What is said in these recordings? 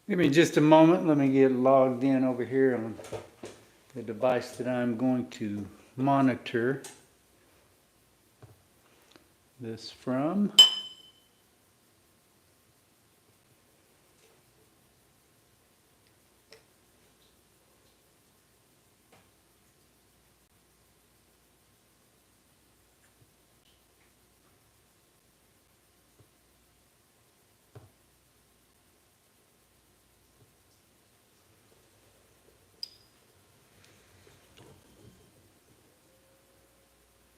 Give me just a moment. Let me get logged in over here on the device that I'm going to monitor this from.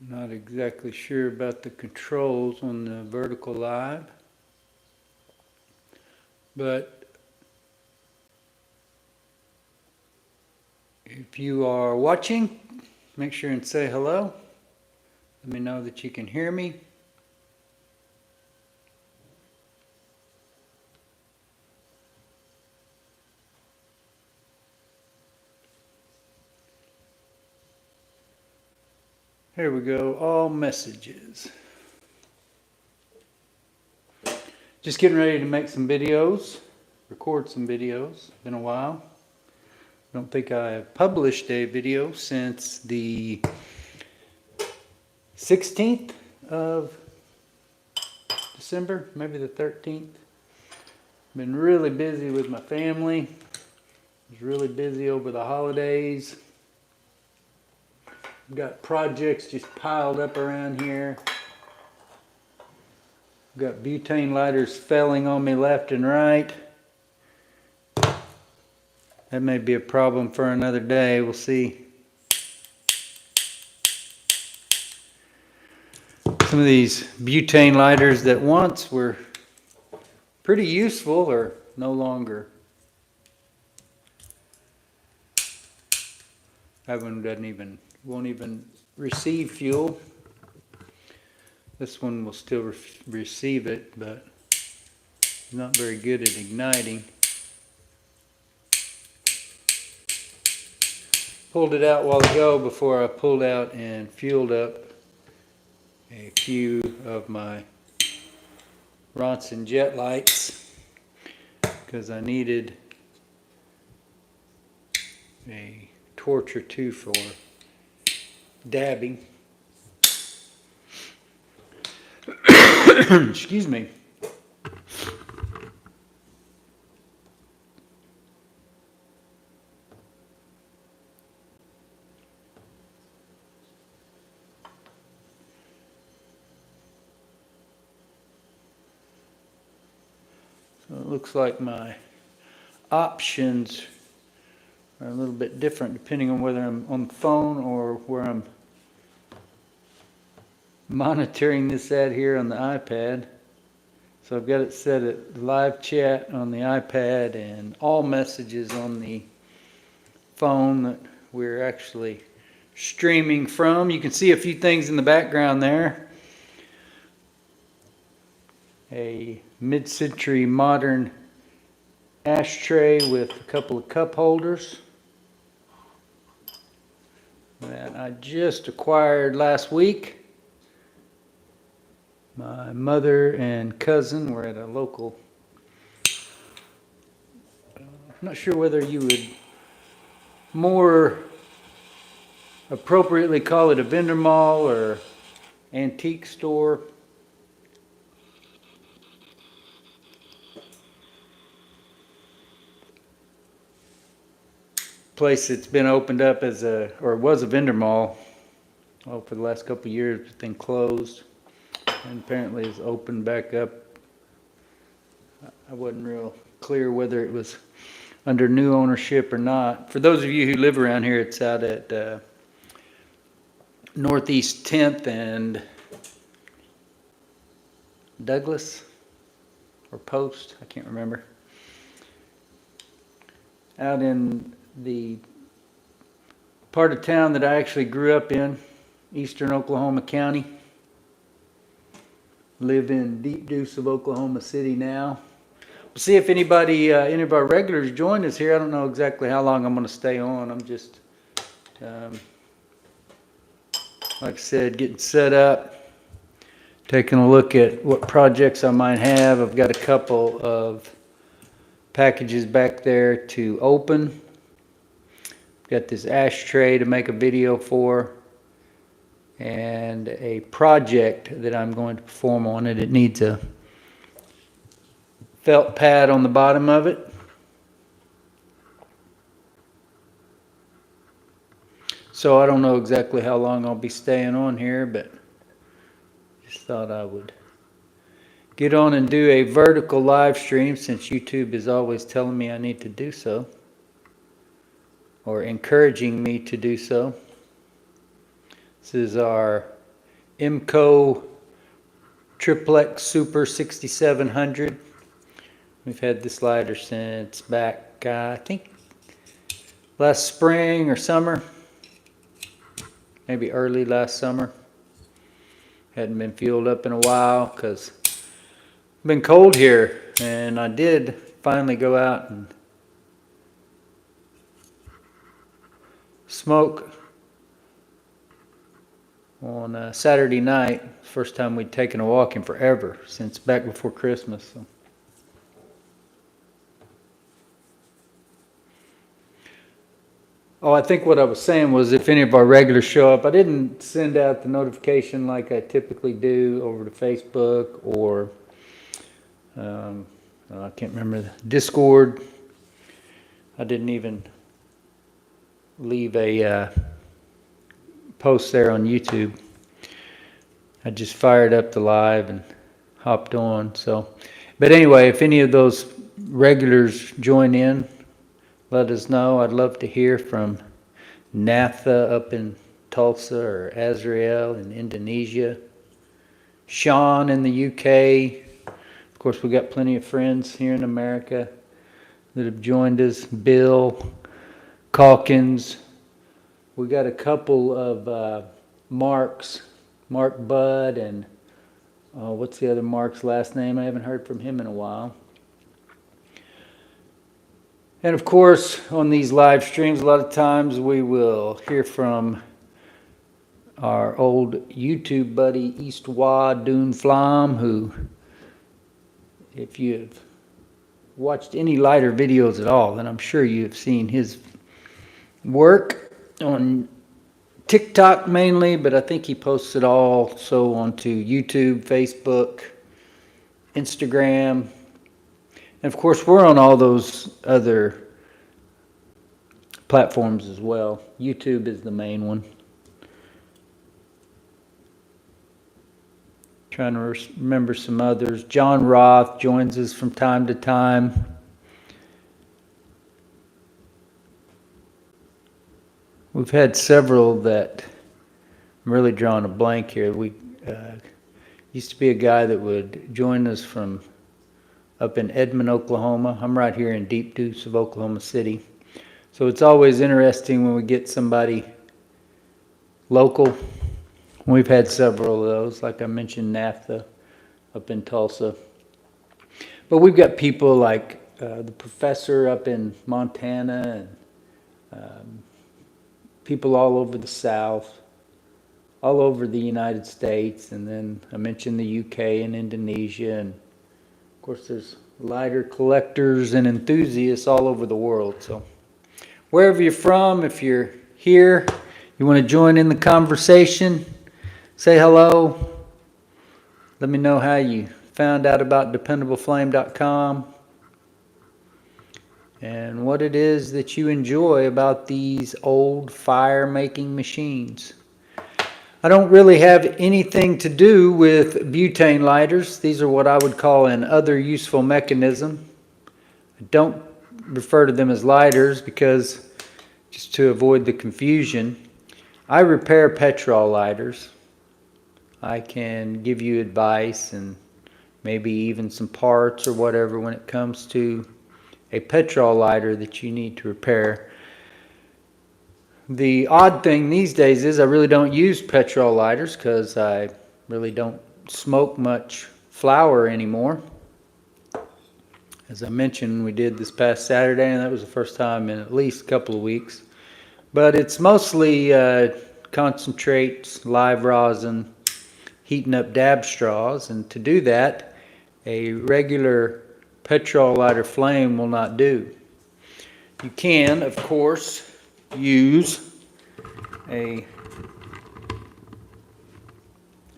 Not exactly sure about the controls on the vertical live, but if you are watching, make sure and say hello. Let me know that you can hear me. Here we go, all messages. Just getting ready to make some videos, record some videos. Been a while. Don't think I have published a video since the 16th of December, maybe the 13th. Been really busy with my family. Was really busy over the holidays. Got projects just piled up around here. Got butane lighters failing on me left and right. That may be a problem for another day. We'll see. Some of these butane lighters that once were pretty useful are no longer. That one won't even receive fuel. This one will still receive it, but it's not very good at igniting. Pulled it out a while ago before I pulled out and fueled up a few of my Ronson jet lights because I needed a torch or two for dabbing. Excuse me. So it looks like my options are a little bit different depending on whether I'm on the phone or where I'm monitoring this at here on the iPad. So I've got it set at live chat on the iPad and all messages on the phone that we're actually streaming from. You can see a few things in the background there. A mid-century modern ashtray with a couple of cup holders that I just acquired last week. My mother and cousin were at a local, I'm not sure whether you would more appropriately call it a vendor mall or antique store. Place that's been opened up as or was a vendor mall for the last couple of years, but then closed. And apparently is opened back up. I wasn't real clear whether it was under new ownership or not. For those of you who live around here, it's out at Northeast 10th and Douglas or Post, I can't remember. Out in the part of town that I actually grew up in, eastern Oklahoma County. Live in Deep Deuce of Oklahoma City now. We'll see if anybody, any of our regulars join us here. I don't know exactly how long I'm going to stay on. I'm just, like I said, getting set up, taking a look at what projects I might have. I've got a couple of packages back there to open. Got this ashtray to make a video for, and a project that I'm going to perform on it. It needs a felt pad on the bottom of it. So I don't know exactly how long I'll be staying on here, but just thought I would get on and do a vertical live stream, since YouTube is always telling me I need to do so, or encouraging me to do so. This is our IMCO Triplex Super 6700. We've had this lighter since back, I think, last spring or summer. Maybe early last summer. Hadn't been fueled up in a while because it's been cold here. And I did finally go out and smoke on Saturday night. First time we'd taken a walk in forever, since back before Christmas. So. Oh, I think what I was saying was, if any of our regulars show up, I didn't send out the notification like I typically do over to Facebook or I can't remember, the Discord. I didn't even leave a post there on YouTube. I just fired up the live and hopped on. So, but anyway, if any of those regulars join in, let us know. I'd love to hear from Natha up in Tulsa, or Azrael in Indonesia, Sean in the UK. Of course, we got plenty of friends here in America that have joined us. Bill, Calkins. We got a couple of Marks, Mark Budd, and what's the other Mark's last name? I haven't heard from him in a while. And of course, on these live streams, a lot of times we will hear from our old YouTube buddy, Eastwa Dune Flam, who, if you've watched any lighter videos at all, then I'm sure you've seen his work on TikTok mainly, but I think he posts it also onto YouTube, Facebook, Instagram. And of course, we're on all those other platforms as well. YouTube is the main one. Trying to remember some others. John Roth joins us from time to time. We've had several that I'm really drawing a blank here. We used to be a guy that would join us from up in Edmond, Oklahoma. I'm right here in Deep Deuce of Oklahoma City. So it's always interesting when we get somebody local. We've had several of those, like I mentioned, Natha up in Tulsa. But we've got people like the professor up in Montana, and people all over the South, all over the United States, and then I mentioned the UK and Indonesia, and of course, there's lighter collectors and enthusiasts all over the world. So wherever you're from, if you're here, you want to join in the conversation, say hello. Let me know how you found out about DependableFlame.com and what it is that you enjoy about these old fire-making machines. I don't really have anything to do with butane lighters. These are what I would call an other useful mechanism. I don't refer to them as lighters because, just to avoid the confusion, I repair petrol lighters. I can give you advice and maybe even some parts or whatever when it comes to a petrol lighter that you need to repair. The odd thing these days is I really don't use petrol lighters because I really don't smoke much flower anymore. As I mentioned, we did this past Saturday, and that was the first time in at least a couple of weeks. But it's mostly concentrates, live rosin, heating up dab straws. And to do that, a regular petrol lighter flame will not do. You can, of course, use a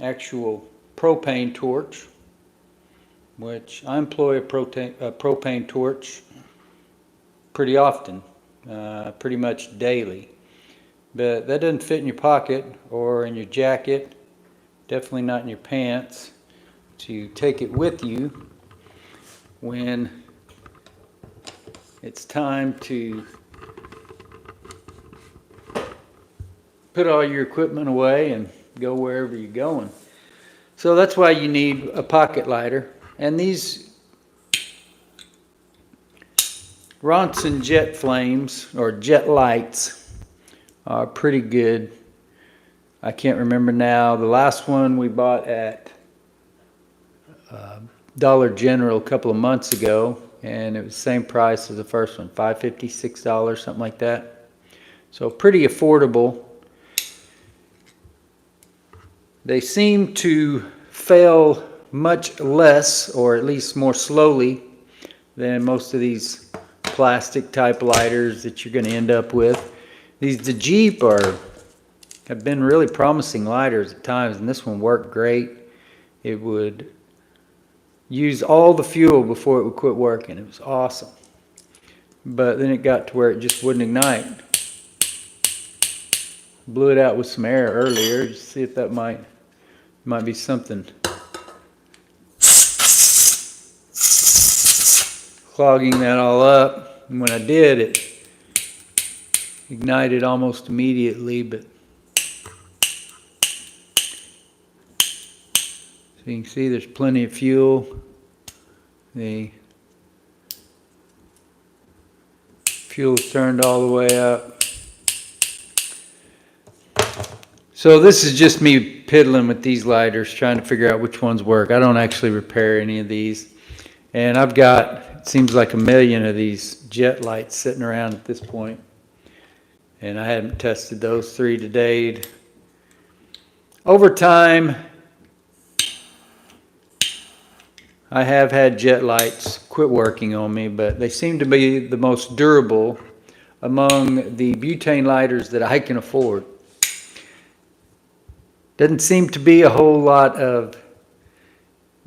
actual propane torch, which I employ a propane torch pretty often, pretty much daily. But that doesn't fit in your pocket or in your jacket, definitely not in your pants, to take it with you when it's time to put all your equipment away and go wherever you're going. So that's why you need a pocket lighter. And these Ronson jet flames or jet lights are pretty good. I can't remember now. The last one we bought at Dollar General a couple of months ago, and it was the same price as the first one, $5.50, $6, something like that. So pretty affordable. They seem to fail much less, or at least more slowly, than most of these plastic type lighters that you're going to end up with. The Jeep have been really promising lighters at times, and this one worked great. It would use all the fuel before it would quit working. It was awesome. But then it got to where it just wouldn't ignite. Blew it out with some air earlier, just see if that might be something clogging that all up. And when I did, it ignited almost immediately, but so you can see there's plenty of fuel. The fuel is turned all the way up. So this is just me piddling with these lighters, trying to figure out which ones work. I don't actually repair any of these. And I've got, it seems like 1 million of these jet lights sitting around at this point. And I haven't tested those 3 to date. Over time, I have had jet lights quit working on me, but they seem to be the most durable among the butane lighters that I can afford. Doesn't seem to be a whole lot of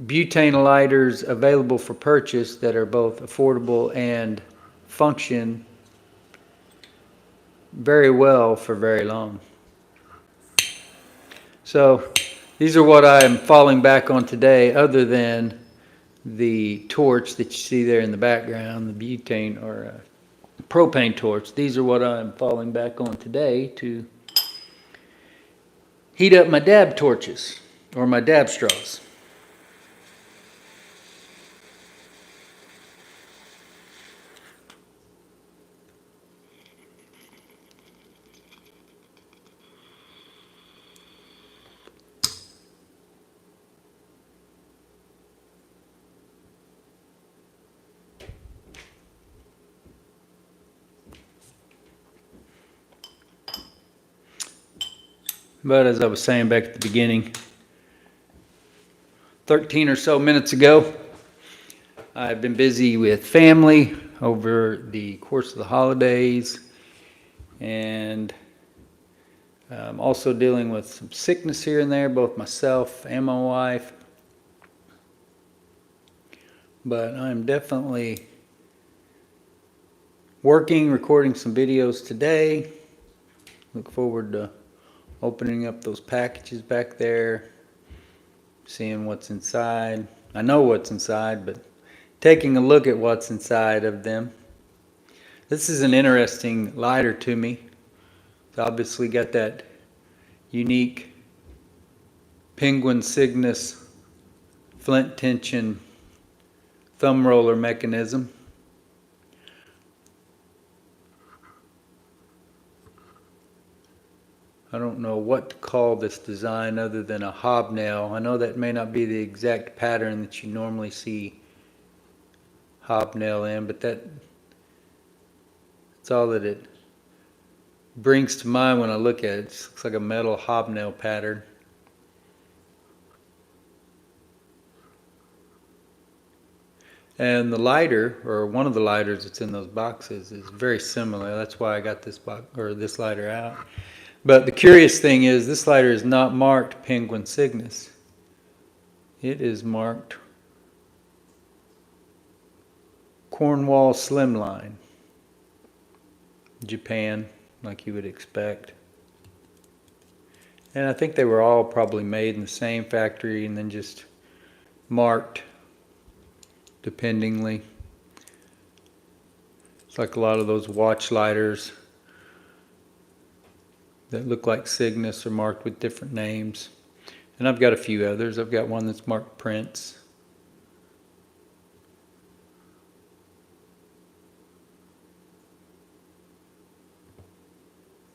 butane lighters available for purchase that are both affordable and function very well for very long. So these are what I am falling back on today, other than the torch that you see there in the background, the butane or propane torch. These are what I'm falling back on today to heat up my dab torches or my dab straws. But as I was saying back at the beginning, 13 or so minutes ago, I've been busy with family over the course of the holidays, and I'm also dealing with some sickness here and there, both myself and my wife. But I'm definitely working, recording some videos today. Look forward to opening up those packages back there, seeing what's inside. I know what's inside, but taking a look at what's inside of them. This is an interesting lighter to me. It's obviously got that unique Penguin Signus flint tension thumb roller mechanism. I don't know what to call this design other than a hobnail. I know that may not be the exact pattern that you normally see hobnail in, but that's all that it brings to mind when I look at it. It looks like a metal hobnail pattern. And the lighter, or one of the lighters that's in those boxes, is very similar. That's why I got this box or this lighter out. But the curious thing is, this lighter is not marked Penguin Signus. It is marked Cornwall Slimline, Japan, like you would expect. And I think they were all probably made in the same factory and then just marked dependingly. It's like a lot of those watch lighters that look like Signus are marked with different names. And I've got a few others. I've got one that's marked Prince.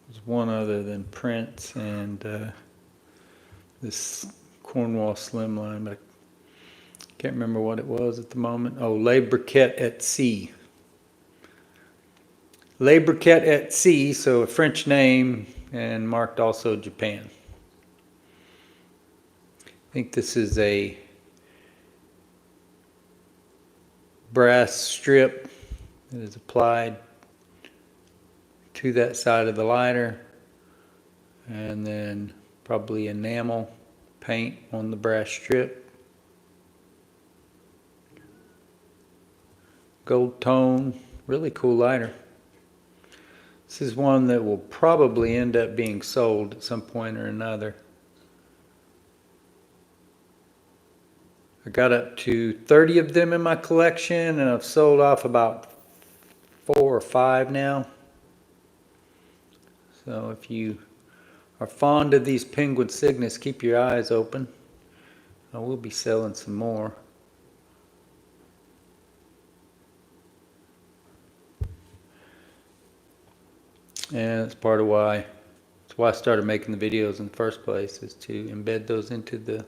There's one other than Prince and this Cornwall Slimline, but I can't remember what it was at the moment. Oh, Le Briquet at Sea. Le Briquet at Sea, so a French name, and marked also Japan. I think this is a brass strip that is applied to that side of the lighter, and then probably enamel paint on the brass strip. Gold tone, really cool lighter. This is one that will probably end up being sold at some point or another. I got up to 30 of them in my collection, and I've sold off about 4 or 5 now. So if you are fond of these Penguin Signus, keep your eyes open. I will be selling some more. And that's part of why I started making the videos in the first place, is to embed those into the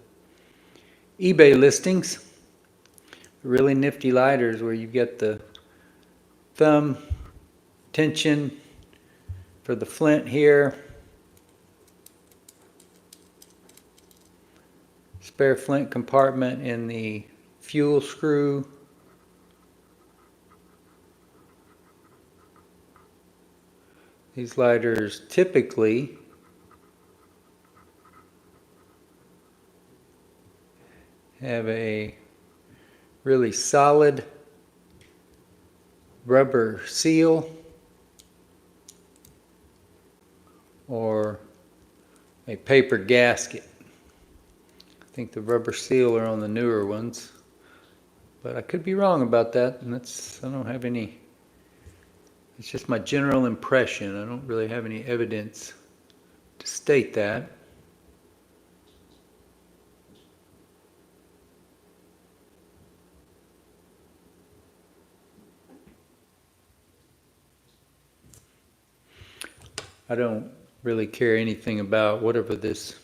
eBay listings. Really nifty lighters where you get the thumb tension for the flint here, spare flint compartment in the fuel screw, these lighters typically have a really solid rubber seal or a paper gasket. I think the rubber seal are on the newer ones, but I could be wrong about that, and I don't have any, it's just my general impression. I don't really have any evidence to state that. I don't really care anything about whatever this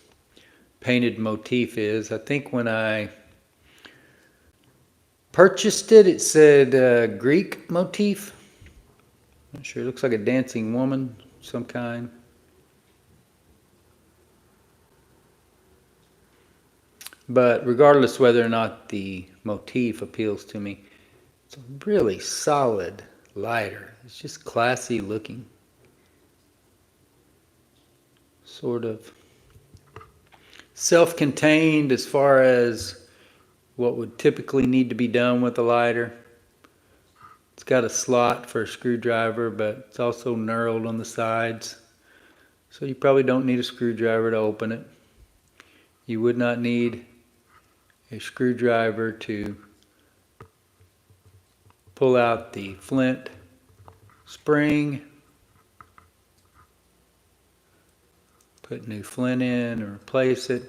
painted motif is. I think when I purchased it, it said Greek motif. Not sure. It looks like a dancing woman of some kind. But regardless whether or not the motif appeals to me, it's a really solid lighter. It's just classy looking. Sort of self-contained as far as what would typically need to be done with a lighter. It's got a slot for a screwdriver, but it's also knurled on the sides, so you probably don't need a screwdriver to open it. You would not need a screwdriver to pull out the flint spring, put new flint in or replace it.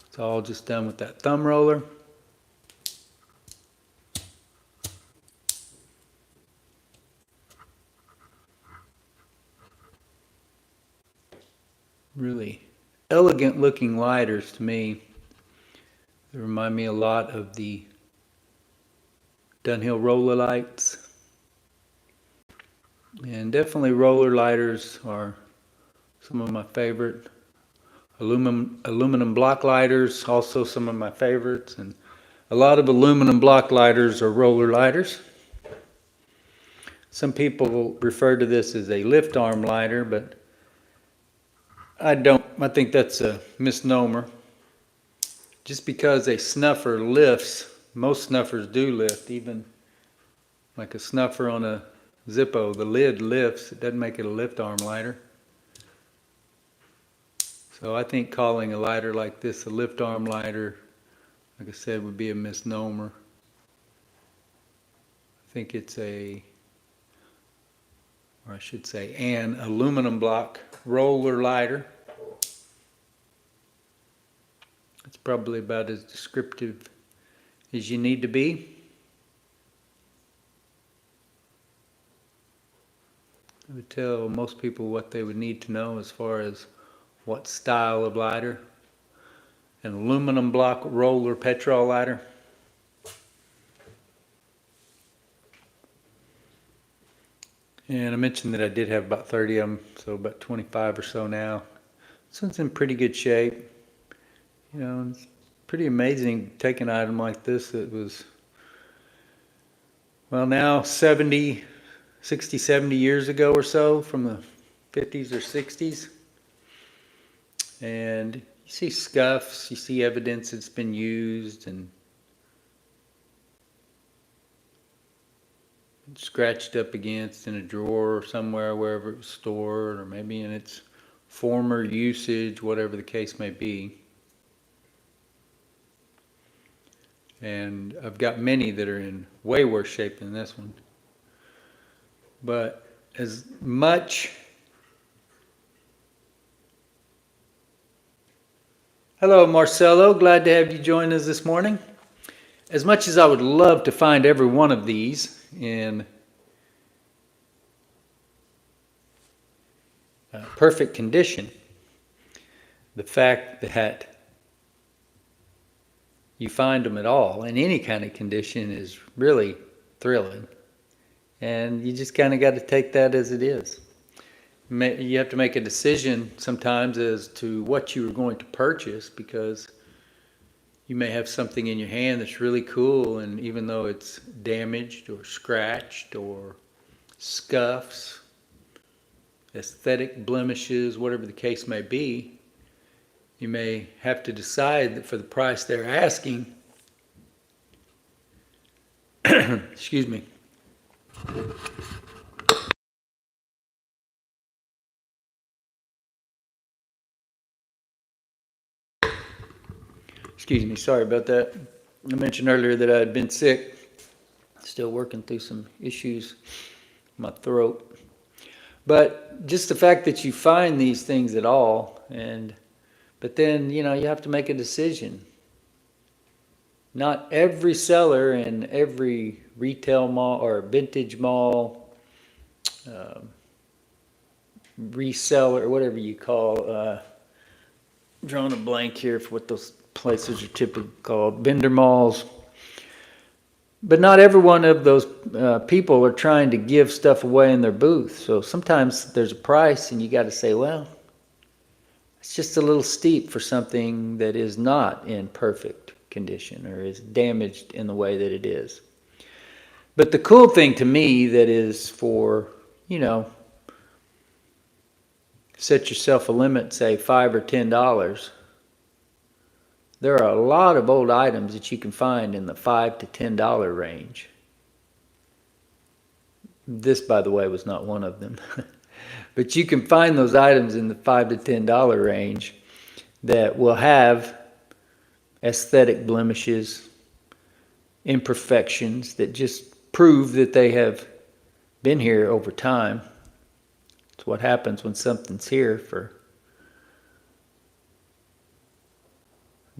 It's all just done with that thumb roller. Really elegant looking lighters to me. They remind me a lot of the Dunhill roller lights. And definitely roller lighters are some of my favorite. Aluminum block lighters, also some of my favorites. And A lot of aluminum block lighters are roller lighters. Some people refer to this as a lift arm lighter, but I don't. I think that's a misnomer. Just because a snuffer lifts, most snuffers do lift, even like a snuffer on a Zippo, the lid lifts. It doesn't make it a lift arm lighter. So I think calling a lighter like this a lift arm lighter, like I said, would be a misnomer. I think it's or I should say, an aluminum block roller lighter. It's probably about as descriptive as you need to be. I would tell most people what they would need to know as far as what style of lighter. An aluminum block roller petrol lighter. And I mentioned that I did have about 30 of them, so about 25 or so now. This one's in pretty good shape. You know, it's pretty amazing to take an item like this that was, well, now 60, 70 years ago or so, from the 50s or 60s. And you see scuffs, you see evidence it's been used and scratched up against in a drawer or somewhere, wherever it was stored, or maybe in its former usage, whatever the case may be. And I've got many that are in way worse shape than this one. But as much... Hello, Marcelo. Glad to have you join us this morning. As much as I would love to find every one of these in perfect condition, the fact that you find them at all in any kind of condition is really thrilling. And you just kind of got to take that as it is. You have to make a decision sometimes as to what you are going to purchase, because you may have something in your hand that's really cool, and even though it's damaged or scratched or scuffs, aesthetic blemishes, whatever the case may be, you may have to decide that for the price they're asking, excuse me, sorry about that. I mentioned earlier that I had been sick, still working through some issues with my throat. But just the fact that you find these things at all, but then, you know, you have to make a decision. Not every seller in every retail mall or vintage mall, reseller, or whatever you call, drawing a blank here for what those places are typically called, vendor malls. But not every one of those people are trying to give stuff away in their booth. So sometimes there's a price and you got to say, well, it's just a little steep for something that is not in perfect condition or is damaged in the way that it is. But the cool thing to me that is for, you know, set yourself a limit, say $5 or $10. There are a lot of old items that you can find in the $5 to $10 range. This, by the way, was not one of them. But you can find those items in the $5 to $10 range that will have aesthetic blemishes, imperfections that just prove that they have been here over time. It's what happens when something's here for...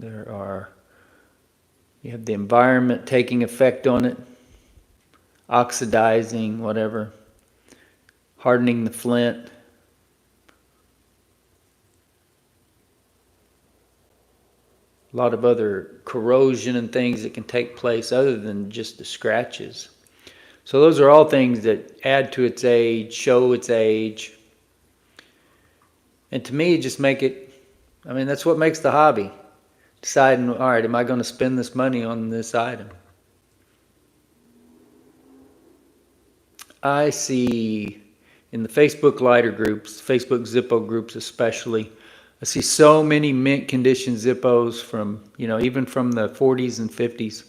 You have the environment taking effect on it, oxidizing, whatever, hardening the flint. A lot of other corrosion and things that can take place other than just the scratches. So those are all things that add to its age, show its age. And to me, just make it, I mean, that's what makes the hobby. deciding, all right, am I going to spend this money on this item? I see in the Facebook lighter groups, Facebook Zippo groups especially, I see so many mint condition Zippos from, even from the 40s and 50s.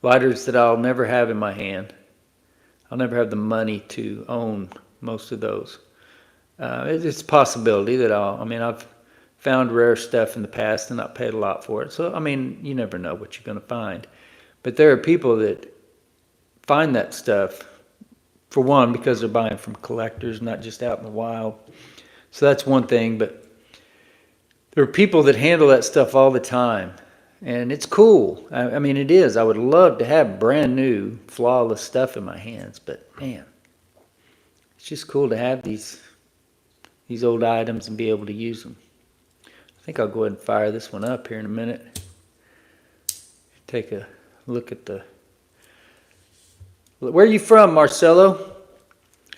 Lighters that I'll never have in my hand. I'll never have the money to own most of those. It's a possibility that I've found rare stuff in the past and not paid a lot for it. So, you never know what you're going to find. But there are people that find that stuff, for one, because they're buying from collectors, not just out in the wild. So that's one thing. But there are people that handle that stuff all the time. And it's cool. It is. I would love to have brand new, flawless stuff in my hands. But, man, it's just cool to have these old items and be able to use them. I think I'll go ahead and fire this one up here in a minute. Take a look at the... Where are you from, Marcelo?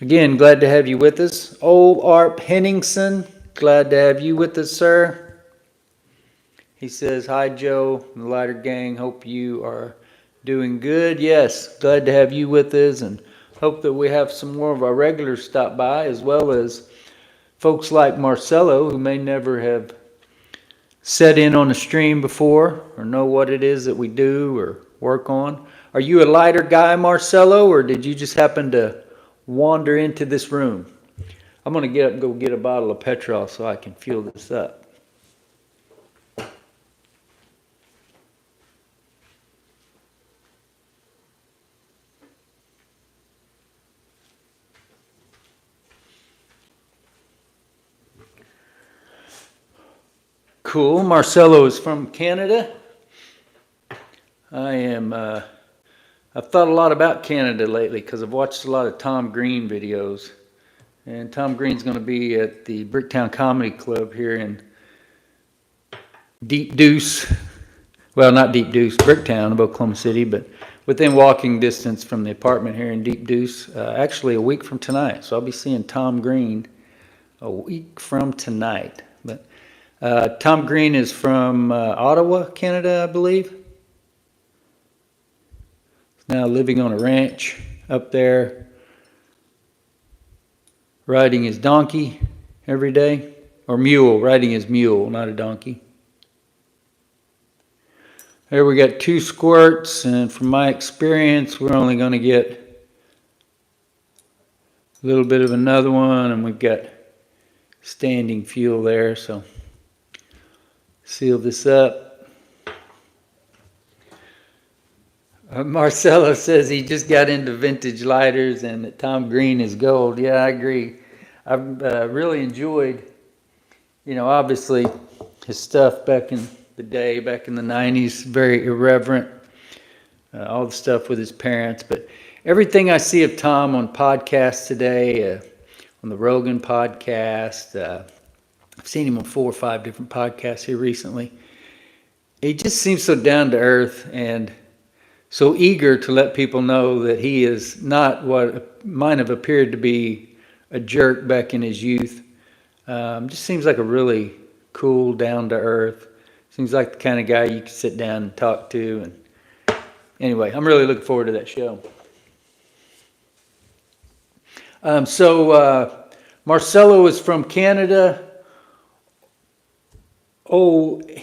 Again, glad to have you with us. Old Arp Henningsen, glad to have you with us, sir. He says, hi, Joe, the Lighter Gang. Hope you are doing good. Yes, glad to have you with us, and hope that we have some more of our regulars stop by, as well as folks like Marcelo, who may never have set in on a stream before or know what it is that we do or work on. Are you a lighter guy, Marcelo, or did you just happen to wander into this room? I'm going to get up and go get a bottle of petrol so I can fuel this up. Cool. Marcelo is from Canada. I've thought a lot about Canada lately because I've watched a lot of Tom Green videos. And Tom Green's going to be at the Bricktown Comedy Club here in Deep Deuce. Well, not Deep Deuce, Bricktown of Oklahoma City, but within walking distance from the apartment here in Deep Deuce. Actually, a week from tonight. So I'll be seeing Tom Green a week from tonight. But Tom Green is from Ottawa, Canada, I believe. He's now living on a ranch up there, riding his donkey every day, or mule, riding his mule, not a donkey. There we got 2 squirts, and from my experience, we're only going to get a little bit of another one, and we've got standing fuel there, so seal this up. Marcelo says he just got into vintage lighters and that Tom Green is gold. Yeah, I agree. I've really enjoyed, obviously his stuff back in the day, back in the 90s, very irreverent, all the stuff with his parents. But everything I see of Tom on podcasts today, on the Rogan podcast, I've seen him on 4 or 5 different podcasts here recently. He just seems so down to earth and so eager to let people know that he is not what might have appeared to be a jerk back in his youth. Just seems like a really cool, down to earth. Seems like the kind of guy you can sit down and talk to. And anyway, I'm really looking forward to that show. Marcelo is from Canada. Olarp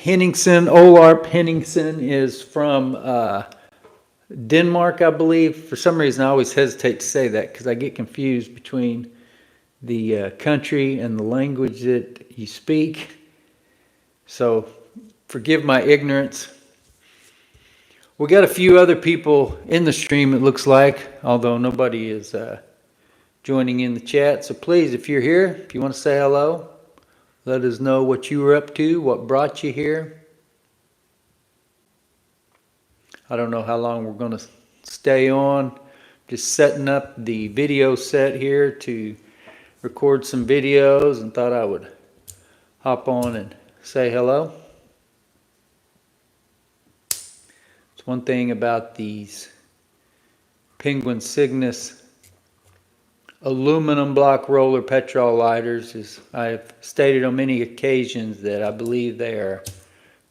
Henningsen is from Denmark, I believe. For some reason, I always hesitate to say that because I get confused between the country and the language that you speak. So forgive my ignorance. We got a few other people in the stream, it looks like, although nobody is joining in the chat. So please, if you're here, if you want to say hello, let us know what you were up to, what brought you here. I don't know how long we're going to stay on. Just setting up the video set here to record some videos, and thought I would hop on and say hello. It's one thing about these Penguin Signus aluminum block roller petrol lighters is I've stated on many occasions that I believe they are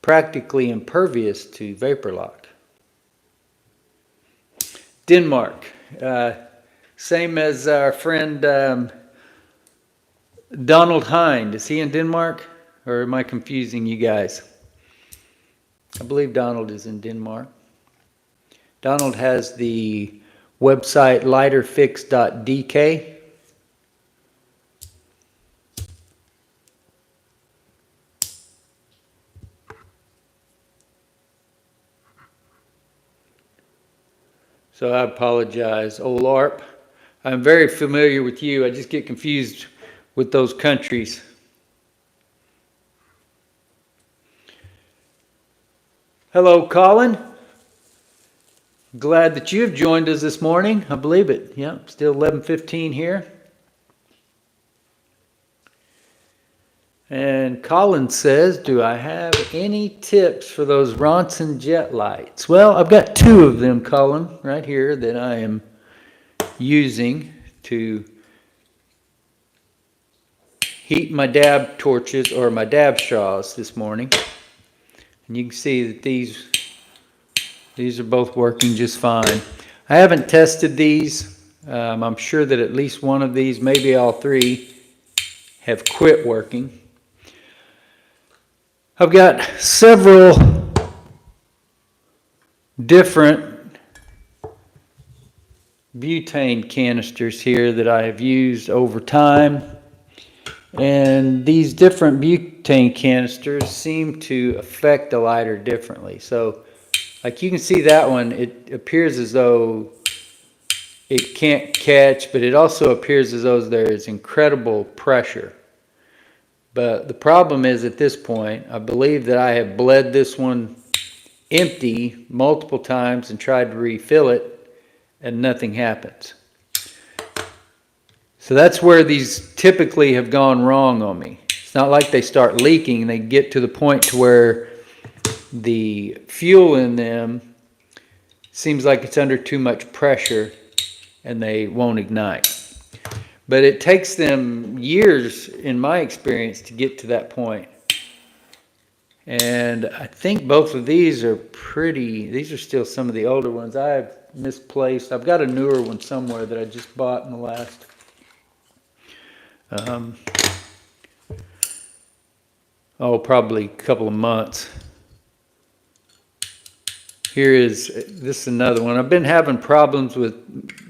practically impervious to vapor lock. Denmark, same as our friend Donald Hind. Is he in Denmark, or am I confusing you guys? I believe Donald is in Denmark. Donald has the website lighterfix.dk. So I apologize, Olarp. I'm very familiar with you. I just get confused with those countries. Hello, Colin. Glad that you have joined us this morning. I believe it. Yeah, still 11:15 here. And Colin says, do I have any tips for those Ronson jet lights? Well, I've got two of them, Colin, right here that I am using to heat my dab torches or my dab straws this morning. And you can see that these are both working just fine. I haven't tested these. I'm sure that at least one of these, maybe all three, have quit working. I've got several different butane canisters here that I have used over time. And these different butane canisters seem to affect the lighter differently. So, like you can see that one, it appears as though it can't catch, but it also appears as though there is incredible pressure. But the problem is at this point, I believe that I have bled this one empty multiple times and tried to refill it, and nothing happens. So that's where these typically have gone wrong on me. It's not like they start leaking and they get to the point to where the fuel in them seems like it's under too much pressure and they won't ignite. But it takes them years, in my experience, to get to that point. And I think both of these are these are still some of the older ones. I have misplaced. I've got a newer one somewhere that I just bought in the last probably a couple of months. This is another one. I've been having problems with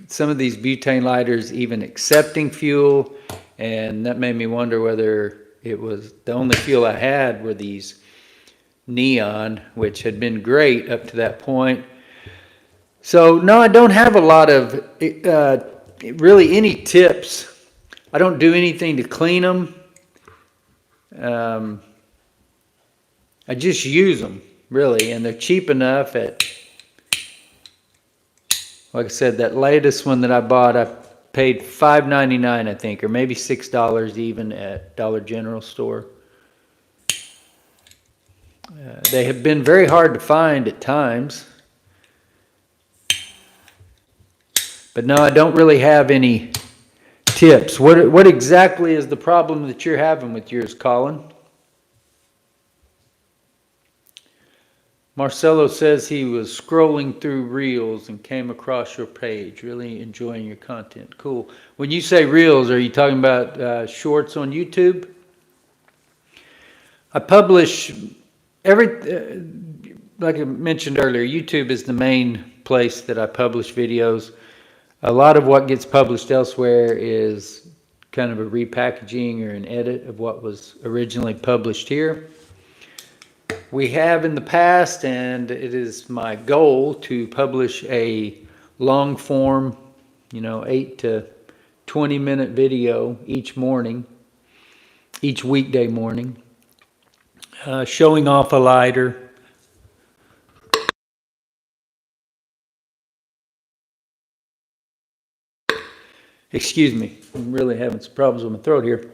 some of these butane lighters even accepting fuel, and that made me wonder whether it was the only fuel I had were these neon, which had been great up to that point. So no, I don't have a lot of really any tips. I don't do anything to clean them. I just use them, really, and they're cheap enough at, like I said, that latest one that I bought, I paid $5.99, I think, or maybe $6 even at Dollar General store. They have been very hard to find at times. But no, I don't really have any tips. What exactly is the problem that you're having with yours, Colin? Marcelo says he was scrolling through Reels and came across your page. Really enjoying your content. Cool. When you say Reels, are you talking about shorts on YouTube? I publish like I mentioned earlier, YouTube is the main place that I publish videos. A lot of what gets published elsewhere is kind of a repackaging or an edit of what was originally published here. We have in the past, and it is my goal to publish a long form, 8 to 20 minute video each morning, each weekday morning, showing off a lighter. Excuse me, I'm really having some problems with my throat here.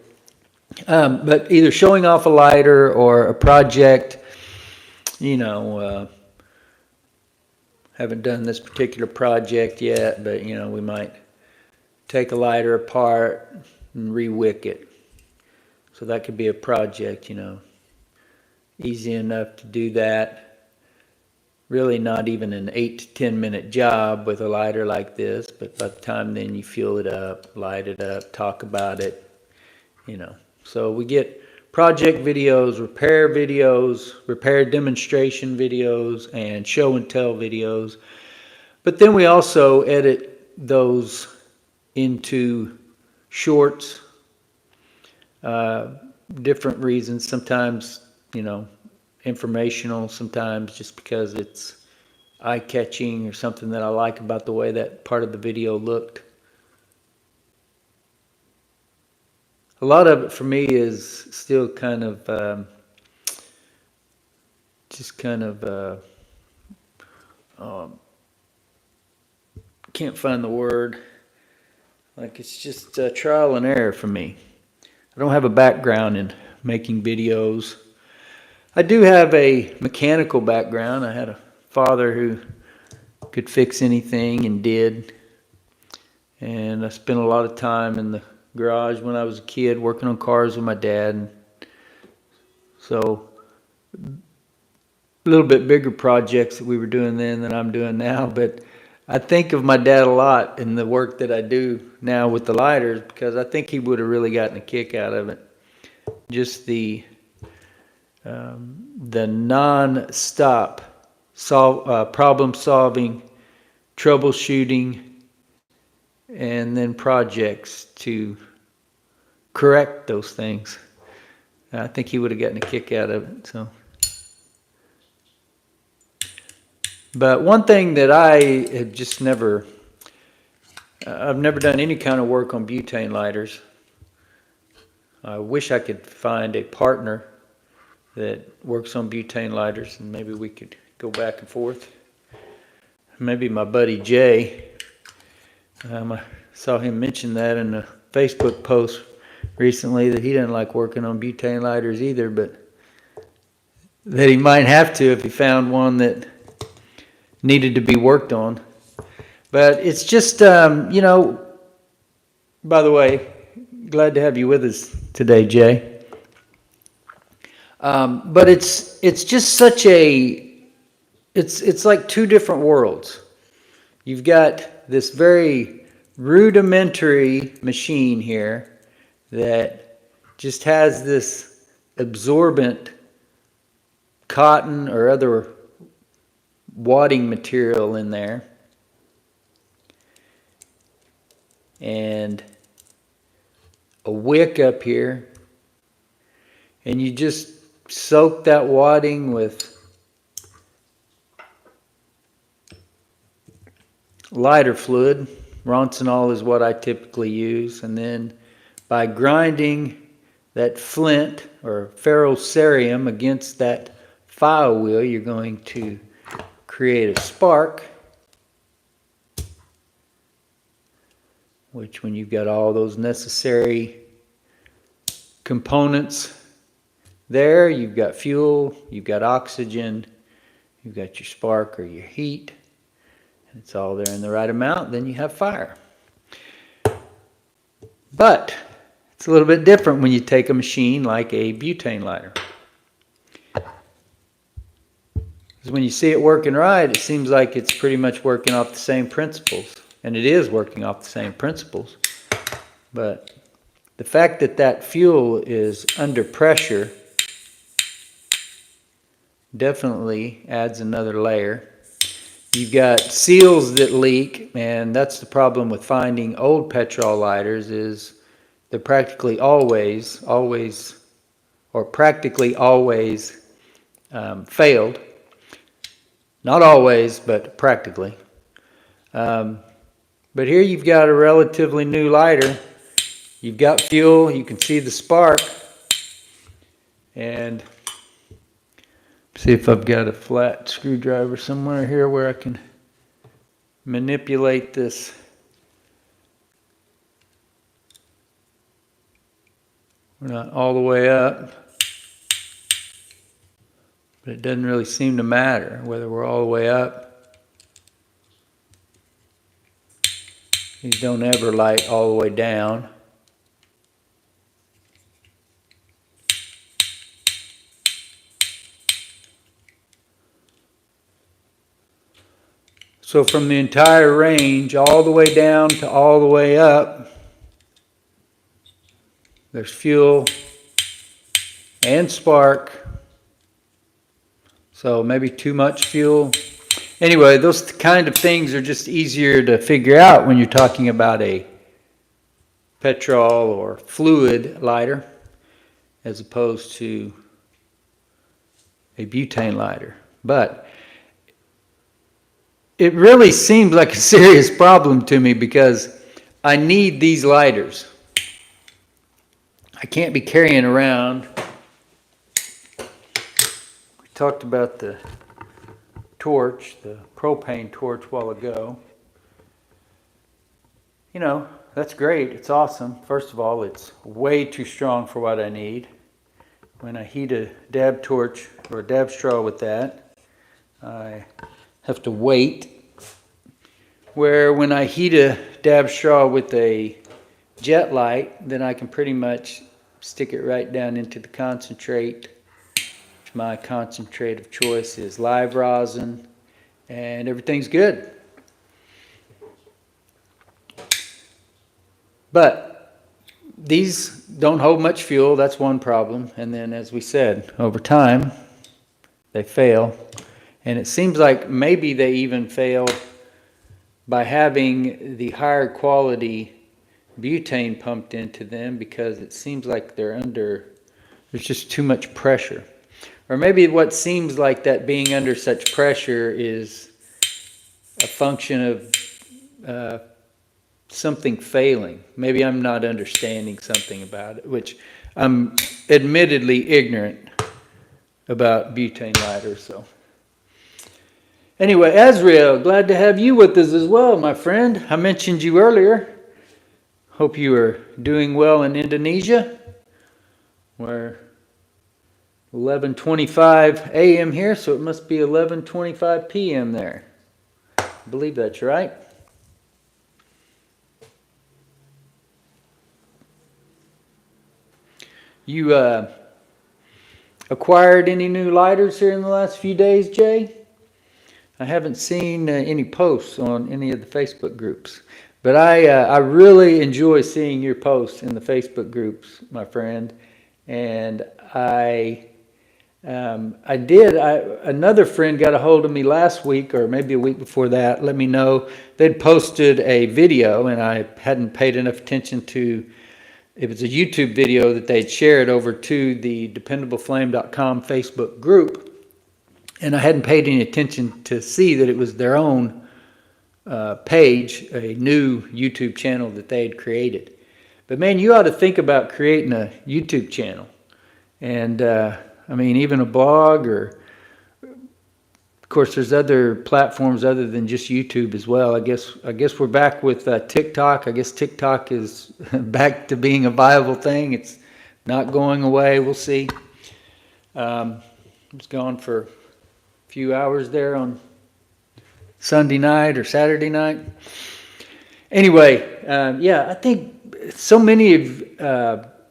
But either showing off a lighter or a project, haven't done this particular project yet, but we might take a lighter apart and re-wick it. So that could be a project, Easy enough to do that. Really not even an 8 to 10 minute job with a lighter like this, but by the time then you fuel it up, light it up, talk about it, you know. So we get project videos, repair demonstration videos, and show and tell videos. But then we also edit those into shorts, different reasons. Sometimes, you know, informational, sometimes just because it's eye-catching or something that I like about the way that part of the video looked. A lot of it for me is still kind of can't find the word. Like, it's just trial and error for me. I don't have a background in making videos. I do have a mechanical background. I had a father who could fix anything and did. And I spent a lot of time in the garage when I was a kid working on cars with my dad. So a little bit bigger projects that we were doing then than I'm doing now. But I think of my dad a lot in the work that I do now with the lighters, because I think he would have really gotten a kick out of it. Just the non-stop problem solving, troubleshooting, and then projects to correct those things. I think he would have gotten a kick out of it. So, but one thing that I have just never, I've never done any kind of work on butane lighters. I wish I could find a partner that works on butane lighters, and maybe we could go back and forth. Maybe my buddy Jay. I saw him mention that in a Facebook post recently, that he doesn't like working on butane lighters either, but that he might have to if he found one that needed to be worked on. But it's just, you know, by the way, glad to have you with us today, Jay. But it's just such a, it's like two different worlds. You've got this very rudimentary machine here that just has this absorbent cotton or other wadding material in there, and a wick up here, and you just soak that wadding with lighter fluid. Roncinol is what I typically use, and then by grinding that flint or ferrocerium against that file wheel, you're going to create a spark, which, when you've got all those necessary components there, you've got fuel, you've got oxygen, you've got your spark or your heat, and it's all there in the right amount, then you have fire. But it's a little bit different when you take a machine like a butane lighter. Because when you see it working right, it seems like it's pretty much working off the same principles. And it is working off the same principles. But the fact that that fuel is under pressure definitely adds another layer. You've got seals that leak, and that's the problem with finding old petrol lighters, is they're practically always failed. Not always, but practically. But here you've got a relatively new lighter. You've got fuel, you can see the spark, and see if I've got a flat screwdriver somewhere here where I can manipulate this. We're not all the way up, but it doesn't really seem to matter whether we're all the way up. These don't ever light all the way down. So from the entire range, all the way down to all the way up, there's fuel and spark. So maybe too much fuel. Anyway, those kind of things are just easier to figure out when you're talking about a petrol or fluid lighter as opposed to a butane lighter. But it really seems like a serious problem to me because I need these lighters. I can't be carrying around. We talked about the torch, the propane torch, a while ago. You know, that's great. It's awesome. First of all, it's way too strong for what I need. When I heat a dab torch or a dab straw with that, I have to wait. Where when I heat a dab straw with a jet light, then I can pretty much stick it right down into the concentrate. My concentrate of choice is live rosin, and everything's good. But these don't hold much fuel. That's one problem. And then, as we said, over time, they fail. And it seems like maybe they even fail by having the higher quality butane pumped into them, because it seems like there's just too much pressure. Or maybe what seems like that being under such pressure is a function of something failing. Maybe I'm not understanding something about it, which I'm admittedly ignorant about butane lighters. So anyway, Azrael, glad to have you with us as well, my friend. I mentioned you earlier. Hope you are doing well in Indonesia, where 11:25 a.m. here, so it must be 11:25 p.m. there. I believe that's right. You acquired any new lighters here in the last few days, Jay? I haven't seen any posts on any of the Facebook groups, but I really enjoy seeing your posts in the Facebook groups, my friend. And another friend got a hold of me last week, or maybe a week before that, let me know they'd posted a video, and I hadn't paid enough attention to. It was a YouTube video that they'd shared over to the DependableFlame.com Facebook group, and I hadn't paid any attention to see that it was their own page, a new YouTube channel that they had created. But man, you ought to think about creating a YouTube channel. And I mean, even a blog, or of course there's other platforms other than just YouTube as well. I guess we're back with TikTok. I guess TikTok is back to being a viable thing. It's not going away. We'll see. It's gone for a few hours there on Sunday night or Saturday night. Anyway, yeah, I think so many of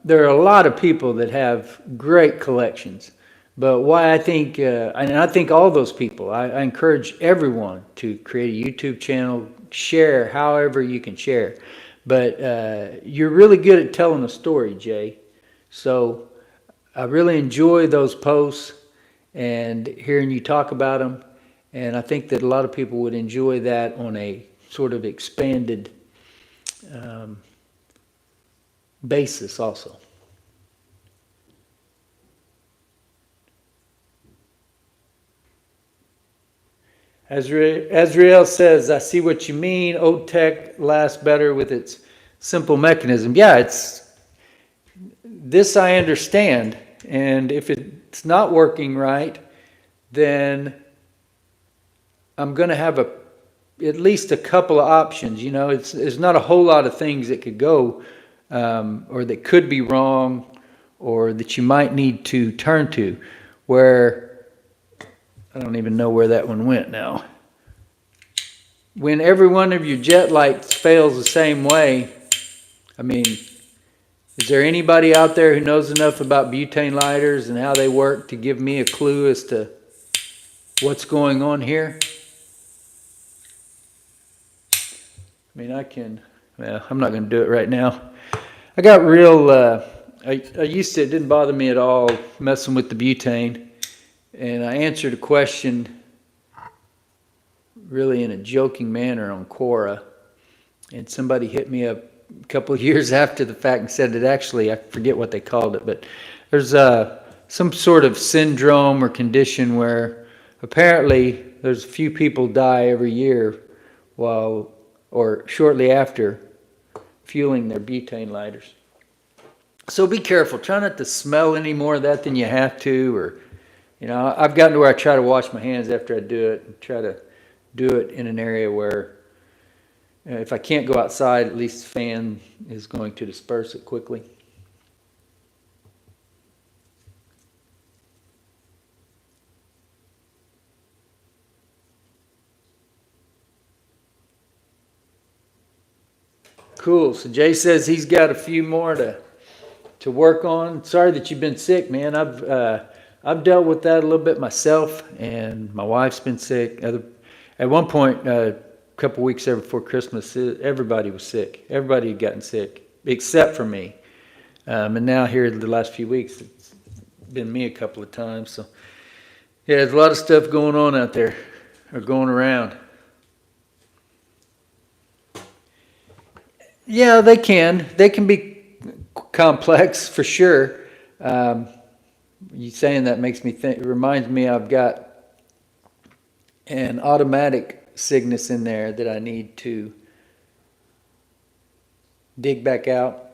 there are a lot of people that have great collections, but why I think, and I think all those people, I encourage everyone to create a YouTube channel, share however you can share. But you're really good at telling a story, Jay. So I really enjoy those posts and hearing you talk about them. And I think that a lot of people would enjoy that on a sort of expanded basis also. Azrael says, I see what you mean. Old tech lasts better with its simple mechanism. Yeah, this I understand. And if it's not working right, then I'm going to have at least a couple of options. You know, there's not a whole lot of things that could go or that could be wrong, or that you might need to turn to, where I don't even know where that one went now. When every one of your jet lights fails the same way, I mean, is there anybody out there who knows enough about butane lighters and how they work to give me a clue as to what's going on here? I mean, well, I'm not going to do it right now. I got real, I used to, it didn't bother me at all messing with the butane. And I answered a question really in a joking manner on Quora. And somebody hit me up a couple of years after the fact and said it actually, I forget what they called it, but there's some sort of syndrome or condition where apparently there's a few people die every year or shortly after fueling their butane lighters. So be careful. Try not to smell any more of that than you have to, or, I've gotten to where I try to wash my hands after I do it and try to do it in an area where if I can't go outside, at least the fan is going to disperse it quickly. Cool. So Jay says he's got a few more to work on. Sorry that you've been sick, man. I've dealt with that a little bit myself, and my wife's been sick. At one point, a couple weeks there before Christmas, everybody was sick. Everybody had gotten sick, except for me. And now here the last few weeks, it's been me a couple of times. So yeah, there's a lot of stuff going on out there, or going around. Yeah, they can. They can be complex for sure. You saying that makes me think. It reminds me I've got an automatic Signus in there that I need to dig back out,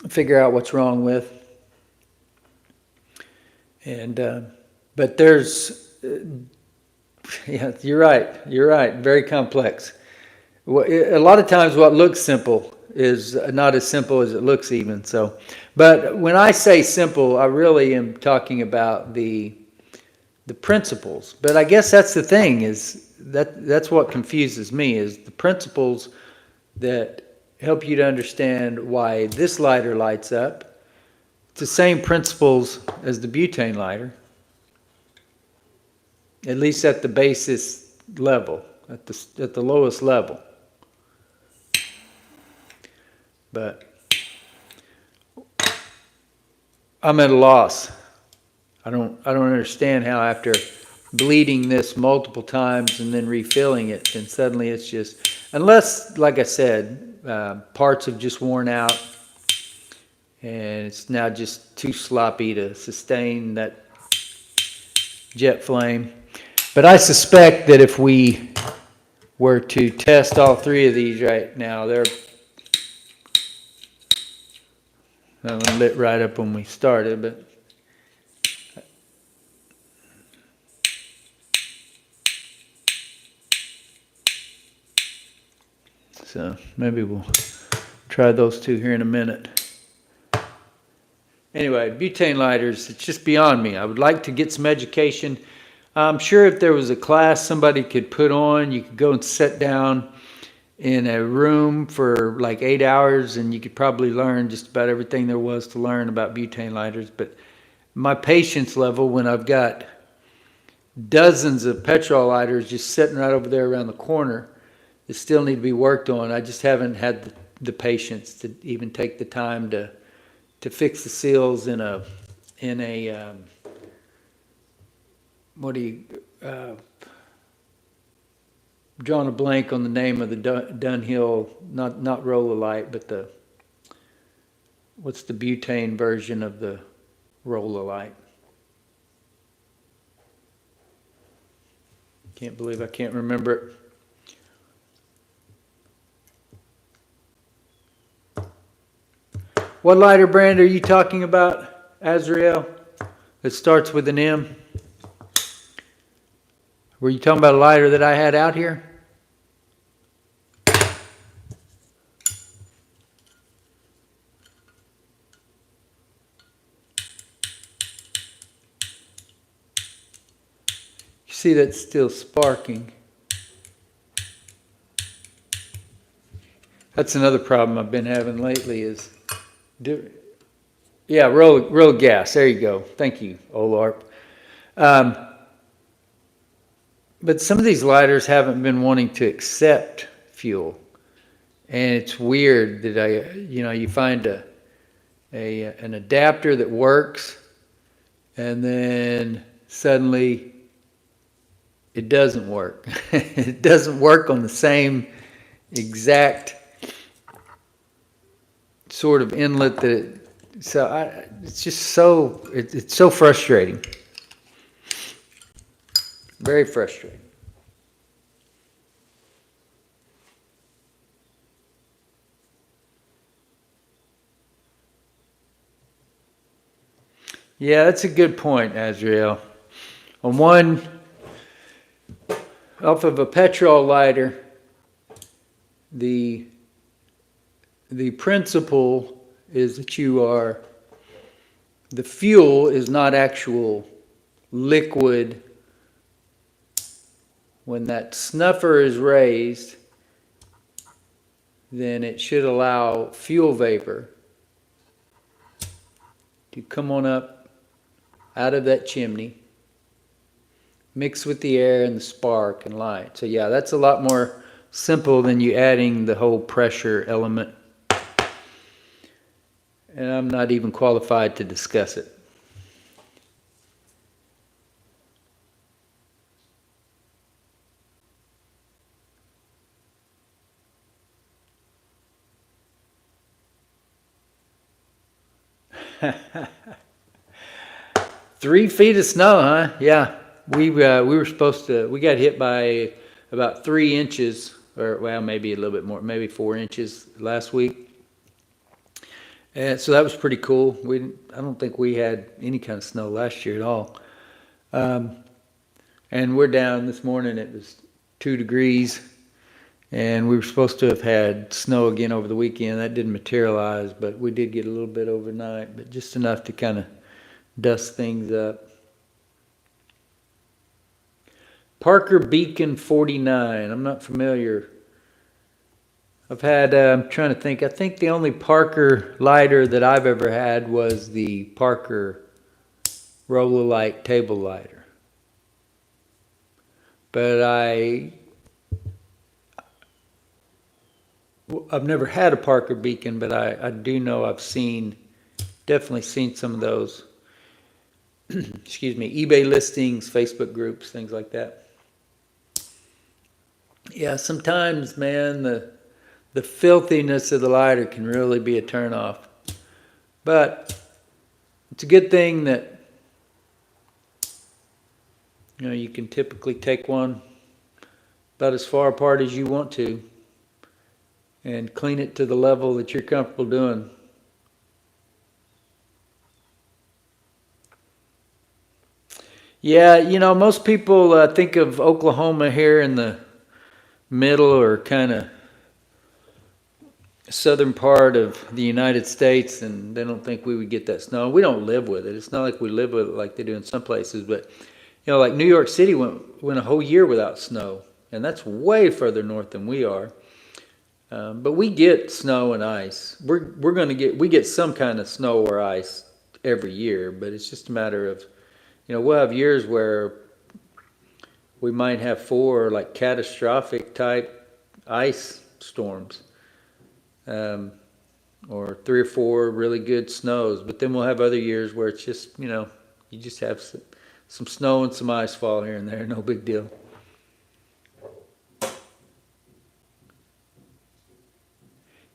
figure out what's wrong with. And but there's, yeah, you're right. Very complex. A lot of times what looks simple is not as simple as it looks even. So, but when I say simple, I really am talking about the principles. But I guess that's the thing, is that's what confuses me, is the principles that help you to understand why this lighter lights up. It's the same principles as the butane lighter, at least at the basis level, at the lowest level. But I'm at a loss. I don't understand how after bleeding this multiple times and then refilling it, then suddenly it's just, unless, like I said, parts have just worn out and it's now just too sloppy to sustain that jet flame. But I suspect that if we were to test all three of these right now, that one lit right up when we started, but so maybe we'll try those two here in a minute. Anyway, butane lighters, it's just beyond me. I would like to get some education. I'm sure if there was a class somebody could put on, you could go and sit down in a room for like 8 hours and you could probably learn just about everything there was to learn about butane lighters. But my patience level, when I've got dozens of petrol lighters just sitting right over there around the corner that still need to be worked on, I just haven't had the patience to even take the time to fix the seals in a drawing a blank on the name of the Dunhill, not roller light, but what's the butane version of the roller light? Can't believe I can't remember it. What lighter brand are you talking about, Azrael? It starts with an M. Were you talking about a lighter that I had out here? You see that's still sparking. That's another problem I've been having lately is, yeah, roll gas. There you go. Thank you, Olarp. But some of these lighters haven't been wanting to accept fuel. And it's weird that you find an adapter that works, and then suddenly it doesn't work. It doesn't work on the same exact sort of inlet that it's just so, it's so frustrating. Very frustrating. Yeah, that's a good point, Azrael. Off of a petrol lighter, the principle is that the fuel is not actual liquid. When that snuffer is raised, then it should allow fuel vapor to come on up out of that chimney, mix with the air and the spark and light. So yeah, that's a lot more simple than you adding the whole pressure element. And I'm not even qualified to discuss it. Three feet of snow, huh? Yeah, we were supposed to. We got hit by about 3 inches, or well, maybe a little bit more, maybe 4 inches last week. And so that was pretty cool. I don't think we had any kind of snow last year at all. And we're down this morning. It was 2 degrees, and we were supposed to have had snow again over the weekend. That didn't materialize, but we did get a little bit overnight, but just enough to kind of dust things up. Parker Beacon 49. I'm not familiar. I've had, I'm trying to think. I think the only Parker lighter that I've ever had was the Parker Roller Light table lighter. But I've never had a Parker Beacon, but I do know I've definitely seen some of those. Excuse me, eBay listings, Facebook groups, things like that. Yeah, sometimes, man, the filthiness of the lighter can really be a turnoff. But it's a good thing that you can typically take one about as far apart as you want to and clean it to the level that you're comfortable doing. Yeah, most people think of Oklahoma here in the middle or kind of southern part of the United States, and they don't think we would get that snow. We don't live with it. It's not like we live with it like they do in some places, but like New York City went a whole year without snow, and that's way further north than we are. But we get snow and ice. We get some kind of snow or ice every year, but it's just a matter of, we'll have years where we might have 4 like catastrophic type ice storms, or 3 or 4 really good snows. But then we'll have other years where it's just, you just have some snow and some ice fall here and there, no big deal.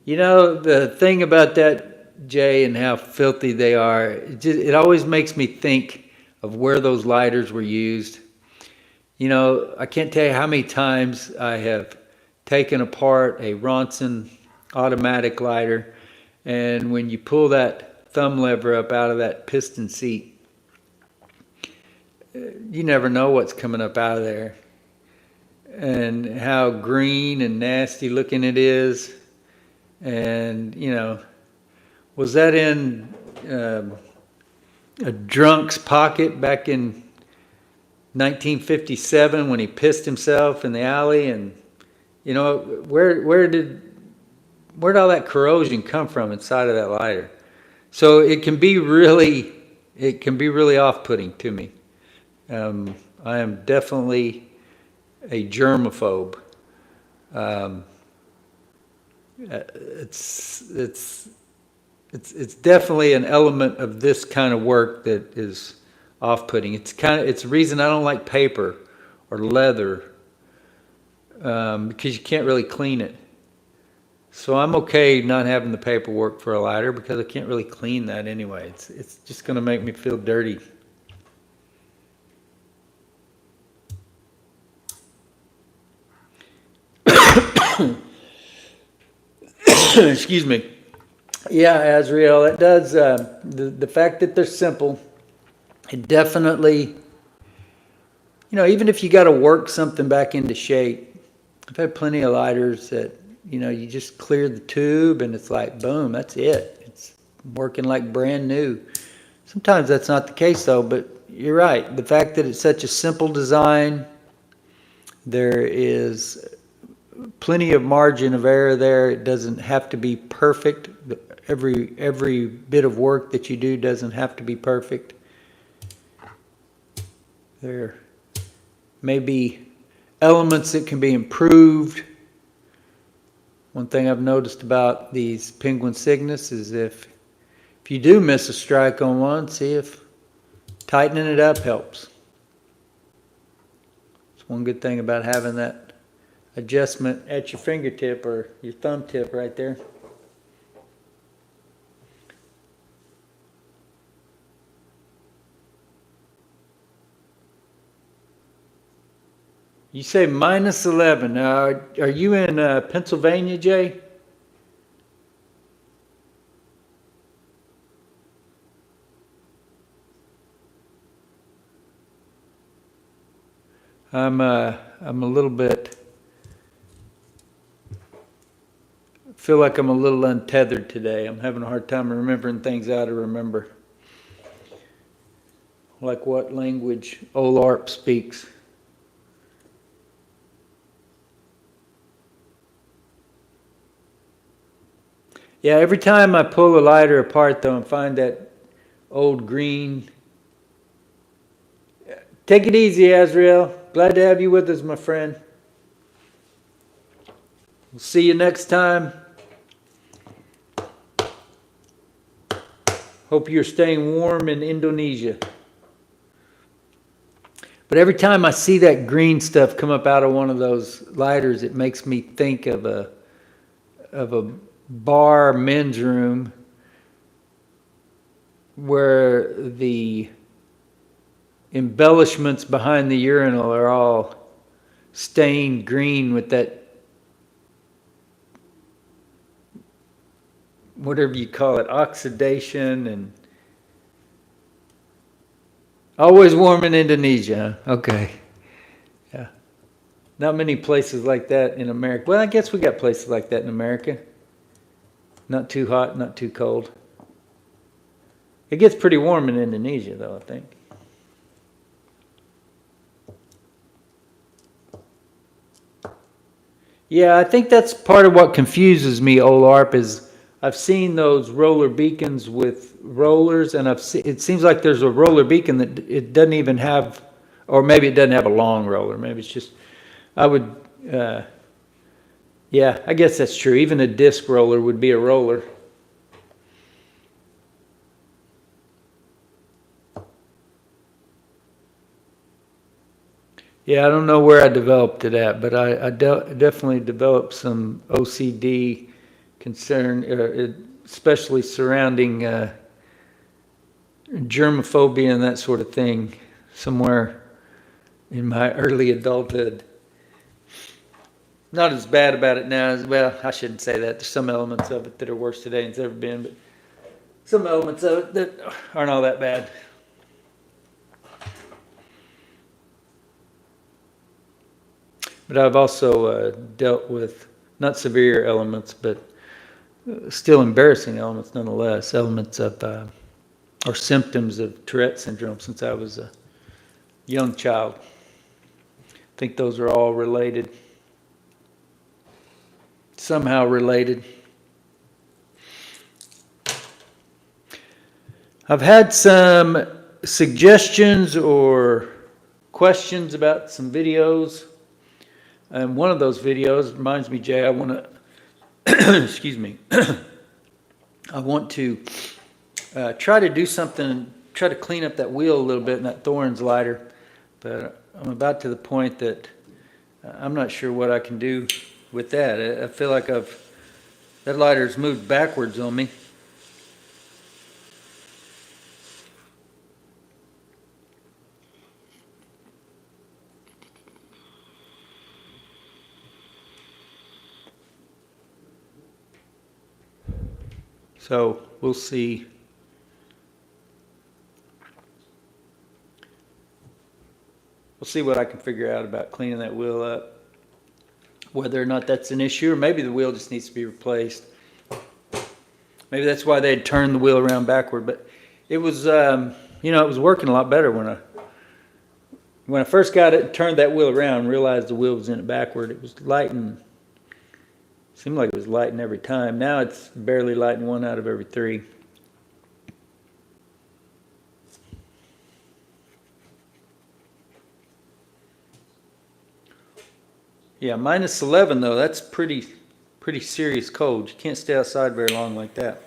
The thing about that, Jay, and how filthy they are, it always makes me think of where those lighters were used. I can't tell you how many times I have taken apart a Ronson automatic lighter, and when you pull that thumb lever up out of that piston seat, you never know what's coming up out of there and how green and nasty looking it is. And, was that in a drunk's pocket back in 1957 when he pissed himself in the alley? And, where'd all that corrosion come from inside of that lighter? So it can be really off-putting to me. I am definitely a germaphobe. It's definitely an element of this kind of work that is off-putting. It's the reason I don't like paper or leather, because you can't really clean it. So I'm okay not having the paperwork for a lighter because I can't really clean that anyway. It's just going to make me feel dirty. Excuse me. Yeah, Azrael, it does. The fact that they're simple, it definitely, even if you got to work something back into shape. I've had plenty of lighters that, you just clear the tube and it's like, boom, that's it. It's working like brand new. Sometimes that's not the case though, but you're right. The fact that it's such a simple design, there is plenty of margin of error there. It doesn't have to be perfect. Every bit of work that you do doesn't have to be perfect. There may be elements that can be improved. One thing I've noticed about these Penguin Signus is if you do miss a strike on one, see if tightening it up helps. It's one good thing about having that adjustment at your fingertip or your thumb tip right there. You say minus 11. Are you in Pennsylvania, Jay? I'm a little bit, feel like I'm a little untethered today. I'm having a hard time remembering things I ought to remember. Like what language Olarp speaks. Yeah, every time I pull a lighter apart though and find that old green. Take it easy, Azrael. Glad to have you with us, my friend. We'll see you next time. Hope you're staying warm in Indonesia. But every time I see that green stuff come up out of one of those lighters, it makes me think of a bar men's room where the embellishments behind the urinal are all stained green with that, whatever you call it, oxidation, and always warm in Indonesia. Okay. Yeah. Not many places like that in America. Well, I guess we got places like that in America. Not too hot, not too cold. It gets pretty warm in Indonesia, though, I think. Yeah, I think that's part of what confuses me, Olarp, is I've seen those roller beacons with rollers, and it seems like there's a roller beacon that it doesn't even have, or maybe it doesn't have a long roller. Maybe it's just, yeah, I guess that's true. Even a disc roller would be a roller. Yeah, I don't know where I developed it at, but I definitely developed some OCD concern, especially surrounding germophobia and that sort of thing, somewhere in my early adulthood. Not as bad about it now as, well, I shouldn't say that. There's some elements of it that are worse today than it's ever been, but some elements of it that aren't all that bad. But I've also dealt with not severe elements, but still embarrassing elements nonetheless, elements of, or symptoms of Tourette syndrome since I was a young child. I think those are all related. Somehow related. I've had some suggestions or questions about some videos. And one of those videos reminds me, Jay, I want to excuse me, I want to try to do something, try to clean up that wheel a little bit in that Thorns lighter, but I'm about to the point that I'm not sure what I can do with that. I feel like that lighter's moved backwards on me. So we'll see. We'll see what I can figure out about cleaning that wheel up. Whether or not that's an issue, or maybe the wheel just needs to be replaced. Maybe that's why they had turned the wheel around backward. But it was, you know, it was working a lot better when I first got it and turned that wheel around and realized the wheel was in it backward. It was lighting. Seemed like it was lighting every time. Now it's barely lighting 1 out of every 3. Yeah, -11 though. That's pretty serious cold. You can't stay outside very long like that.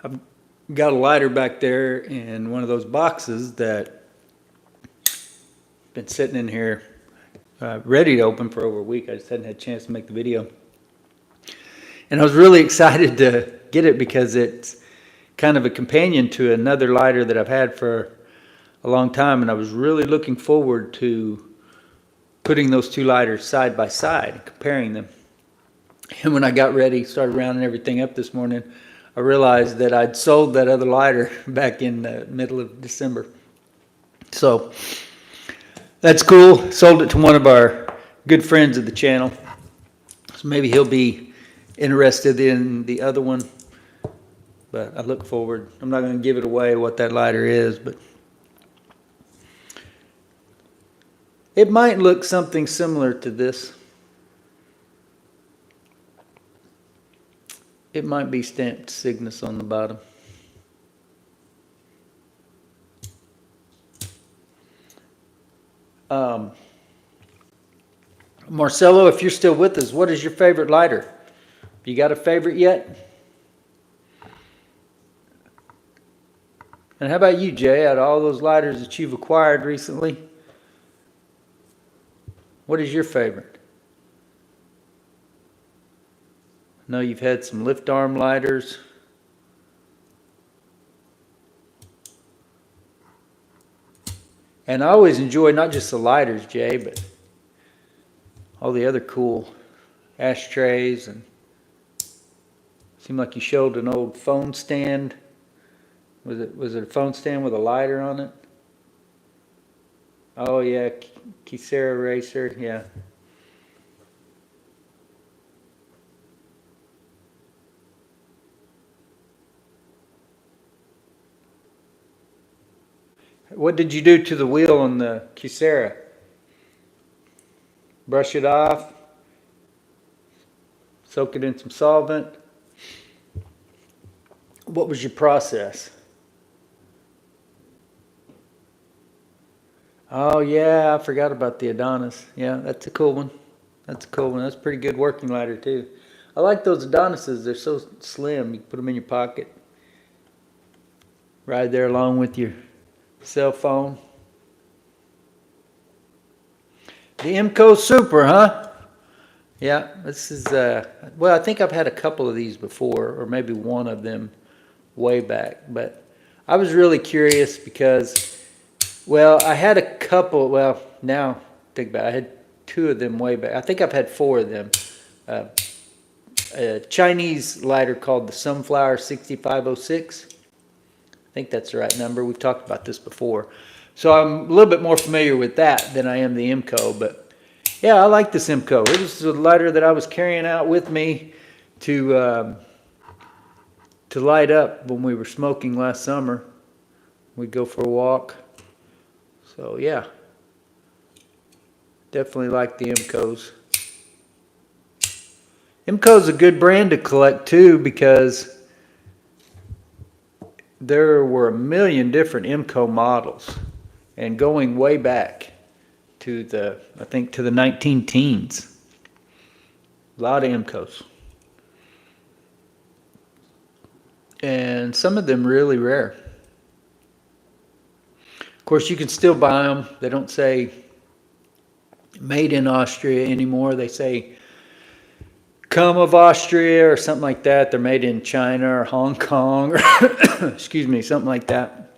I've got a lighter back there in one of those boxes that been sitting in here ready to open for over a week. I just hadn't had a chance to make the video. And I was really excited to get it because it's kind of a companion to another lighter that I've had for a long time. And I was really looking forward to putting those two lighters side by side and comparing them. And when I got ready, started rounding everything up this morning, I realized that I'd sold that other lighter back in the middle of December. So that's cool. Sold it to one of our good friends of the channel. So maybe he'll be interested in the other one. But I look forward. I'm not going to give it away what that lighter is, but it might look something similar to this. It might be stamped Signus on the bottom. Marcelo, if you're still with us, what is your favorite lighter? You got a favorite yet? And how about you, Jay? Out of all those lighters that you've acquired recently, what is your favorite? I know you've had some lift arm lighters. And I always enjoy not just the lighters, Jay, but all the other cool ashtrays. And seemed like you showed an old phone stand. Was it a phone stand with a lighter on it? Oh yeah, Kyocera Racer, yeah. What did you do to the wheel on the Kyocera? Brush it off? Soak it in some solvent? What was your process? Oh yeah, I forgot about the Adonis. Yeah, that's a cool one. That's a cool one. That's a pretty good working lighter too. I like those Adonises. They're so slim. You can put them in your pocket. Right there along with your cell phone. The Imco Super, huh? Yeah, this is, well, I think I've had a couple of these before, or maybe one of them way back. But I was really curious because, well, I had a couple, well, now think about it, I had 2 of them way back. I think I've had 4 of them. A Chinese lighter called the Sunflower 6506. I think that's the right number. We've talked about this before. So I'm a little bit more familiar with that than I am the Imco. But yeah, I like this Imco. It was a lighter that I was carrying out with me to light up when we were smoking last summer. We'd go for a walk. So yeah, definitely like the Imcos. IMCO's a good brand to collect too, because there were a million different IMCO models, and going way back to I think to the 19 teens. A lot of IMCOs. And some of them really rare. Of course, you can still buy them. They don't say made in Austria anymore. They say come of Austria or something like that. They're made in China or Hong Kong or excuse me, something like that.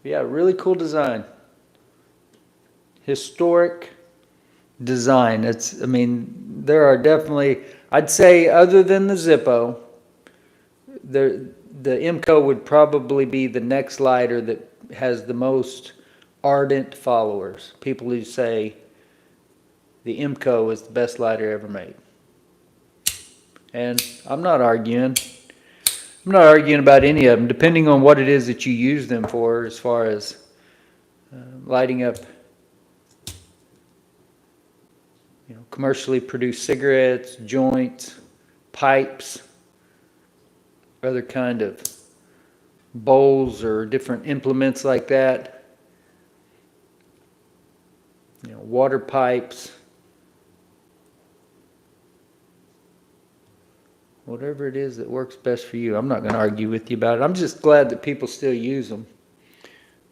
Yeah, really cool design. Historic design. I mean, there are definitely, I'd say other than the Zippo, the IMCO would probably be the next lighter that has the most ardent followers. People who say the IMCO is the best lighter ever made. And I'm not arguing. I'm not arguing about any of them, depending on what it is that you use them for, as far as lighting up, commercially produced cigarettes, joints, pipes, other kind of bowls or different implements like that. Water pipes. Whatever it is that works best for you. I'm not going to argue with you about it. I'm just glad that people still use them.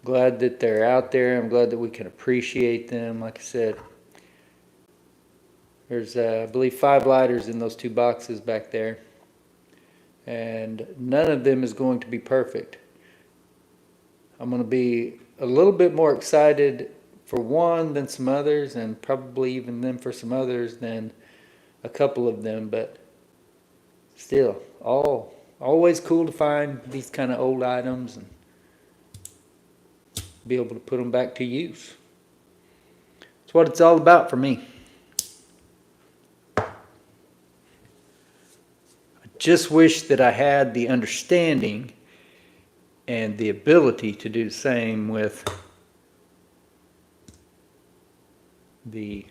Glad that they're out there. I'm glad that we can appreciate them. Like I said, there's, I believe, 5 lighters in those 2 boxes back there. And none of them is going to be perfect. I'm going to be a little bit more excited for one than some others, and probably even then for some others than a couple of them, but still, always cool to find these kind of old items and be able to put them back to use. That's what it's all about for me. I just wish that I had the understanding and the ability to do the same with the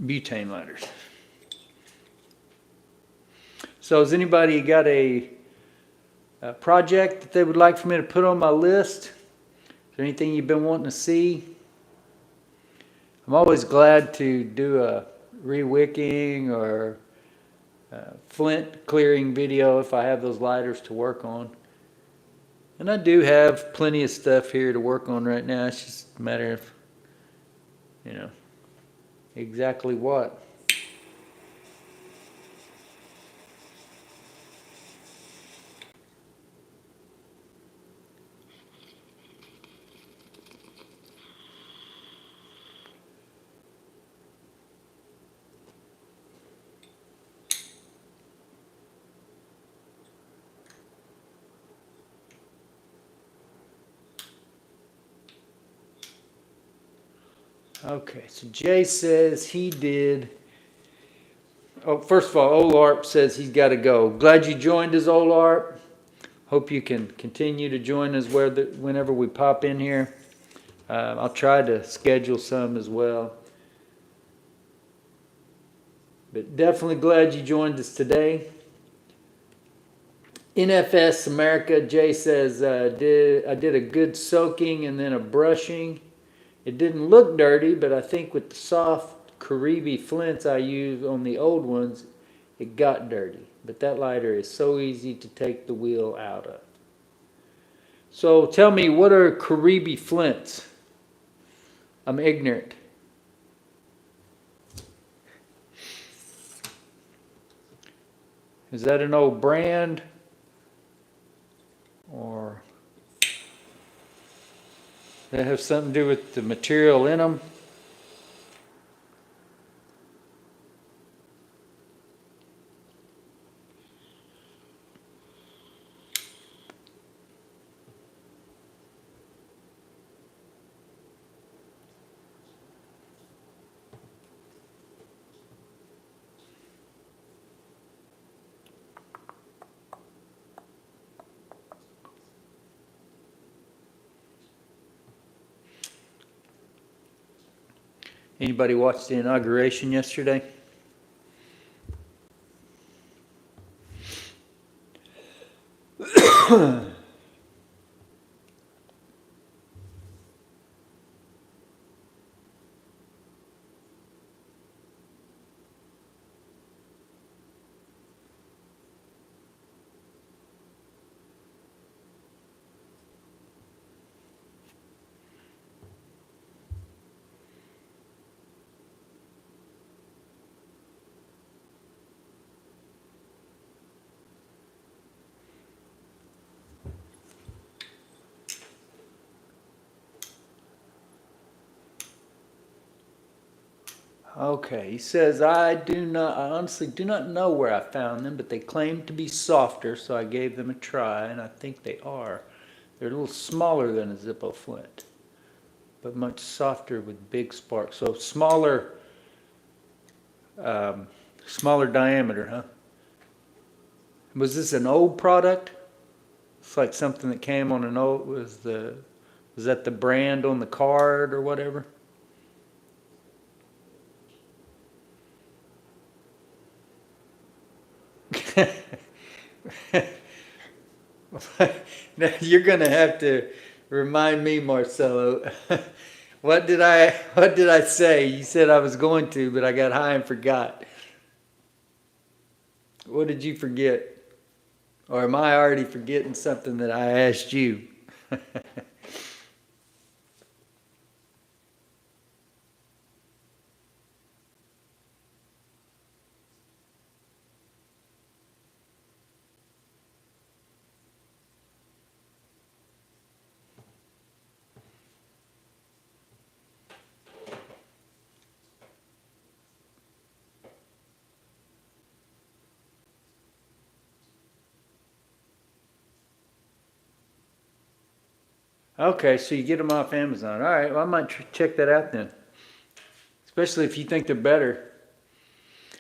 butane lighters. So has anybody got a project that they would like for me to put on my list? Is there anything you've been wanting to see? I'm always glad to do a re-wicking or flint clearing video if I have those lighters to work on. And I do have plenty of stuff here to work on right now. It's just a matter of, exactly what. Okay, so Jay says he did. Oh, first of all, Olarp says he's got to go. Glad you joined us, Olarp. Hope you can continue to join us whenever we pop in here. I'll try to schedule some as well. But definitely glad you joined us today. NFS America, Jay says, I did a good soaking and then a brushing. It didn't look dirty, but I think with the soft Caribe flints I use on the old ones, it got dirty. But that lighter is so easy to take the wheel out of. So tell me, what are Caribe flints? I'm ignorant. Is that an old brand? Or does that have something to do with the material in them? Anybody watch the inauguration yesterday? Okay, he says, I honestly do not know where I found them, but they claim to be softer, so I gave them a try, and I think they are. They're a little smaller than a Zippo flint, but much softer with big sparks. So smaller, smaller diameter, huh? Was this an old product? It's like something that came on an old, was that the brand on the card or whatever? Now you're gonna have to remind me, Marcelo. What did I say? You said I was going to, but I got high and forgot. What did you forget? Or am I already forgetting something that I asked you? Okay, so you get them off Amazon. All right, well, I might check that out then. Especially if you think they're better.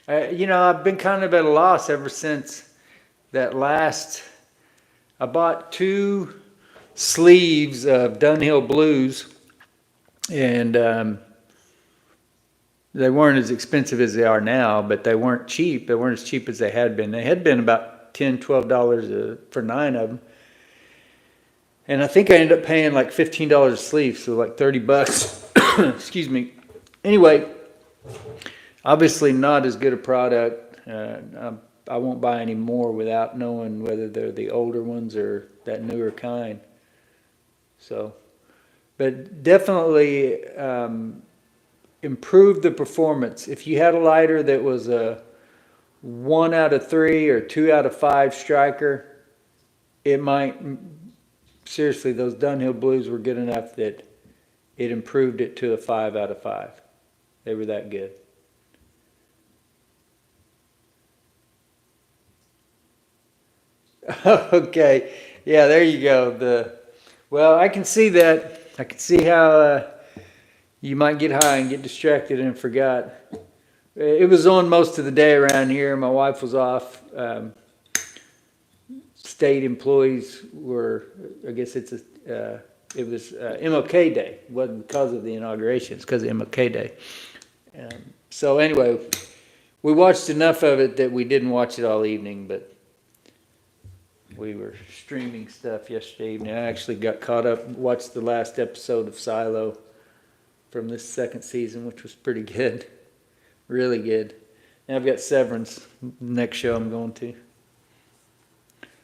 I've been kind of at a loss ever since that last. I bought 2 sleeves of Dunhill Blues, and they weren't as expensive as they are now, but they weren't cheap. They weren't as cheap as they had been. They had been about $10, $12 for 9 of them. And I think I ended up paying like $15 a sleeve, so like 30 bucks. Excuse me. Anyway, obviously not as good a product. I won't buy any more without knowing whether they're the older ones or that newer kind. So, but definitely improve the performance. If you had a lighter that was a 1 out of 3 or 2 out of 5 striker, it might. Seriously, those Dunhill Blues were good enough that it improved it to a 5 out of 5. They were that good. Okay, yeah, there you go. Well, I can see that. I can see how you might get high and get distracted and forgot. It was on most of the day around here. My wife was off. State employees were, I guess it was MLK Day. It wasn't because of the inauguration, it's because of MLK Day. So anyway, we watched enough of it that we didn't watch it all evening, but we were streaming stuff yesterday evening. I actually got caught up, watched the last episode of Silo from this 2nd season, which was pretty good, really good. And I've got Severance, next show I'm going to.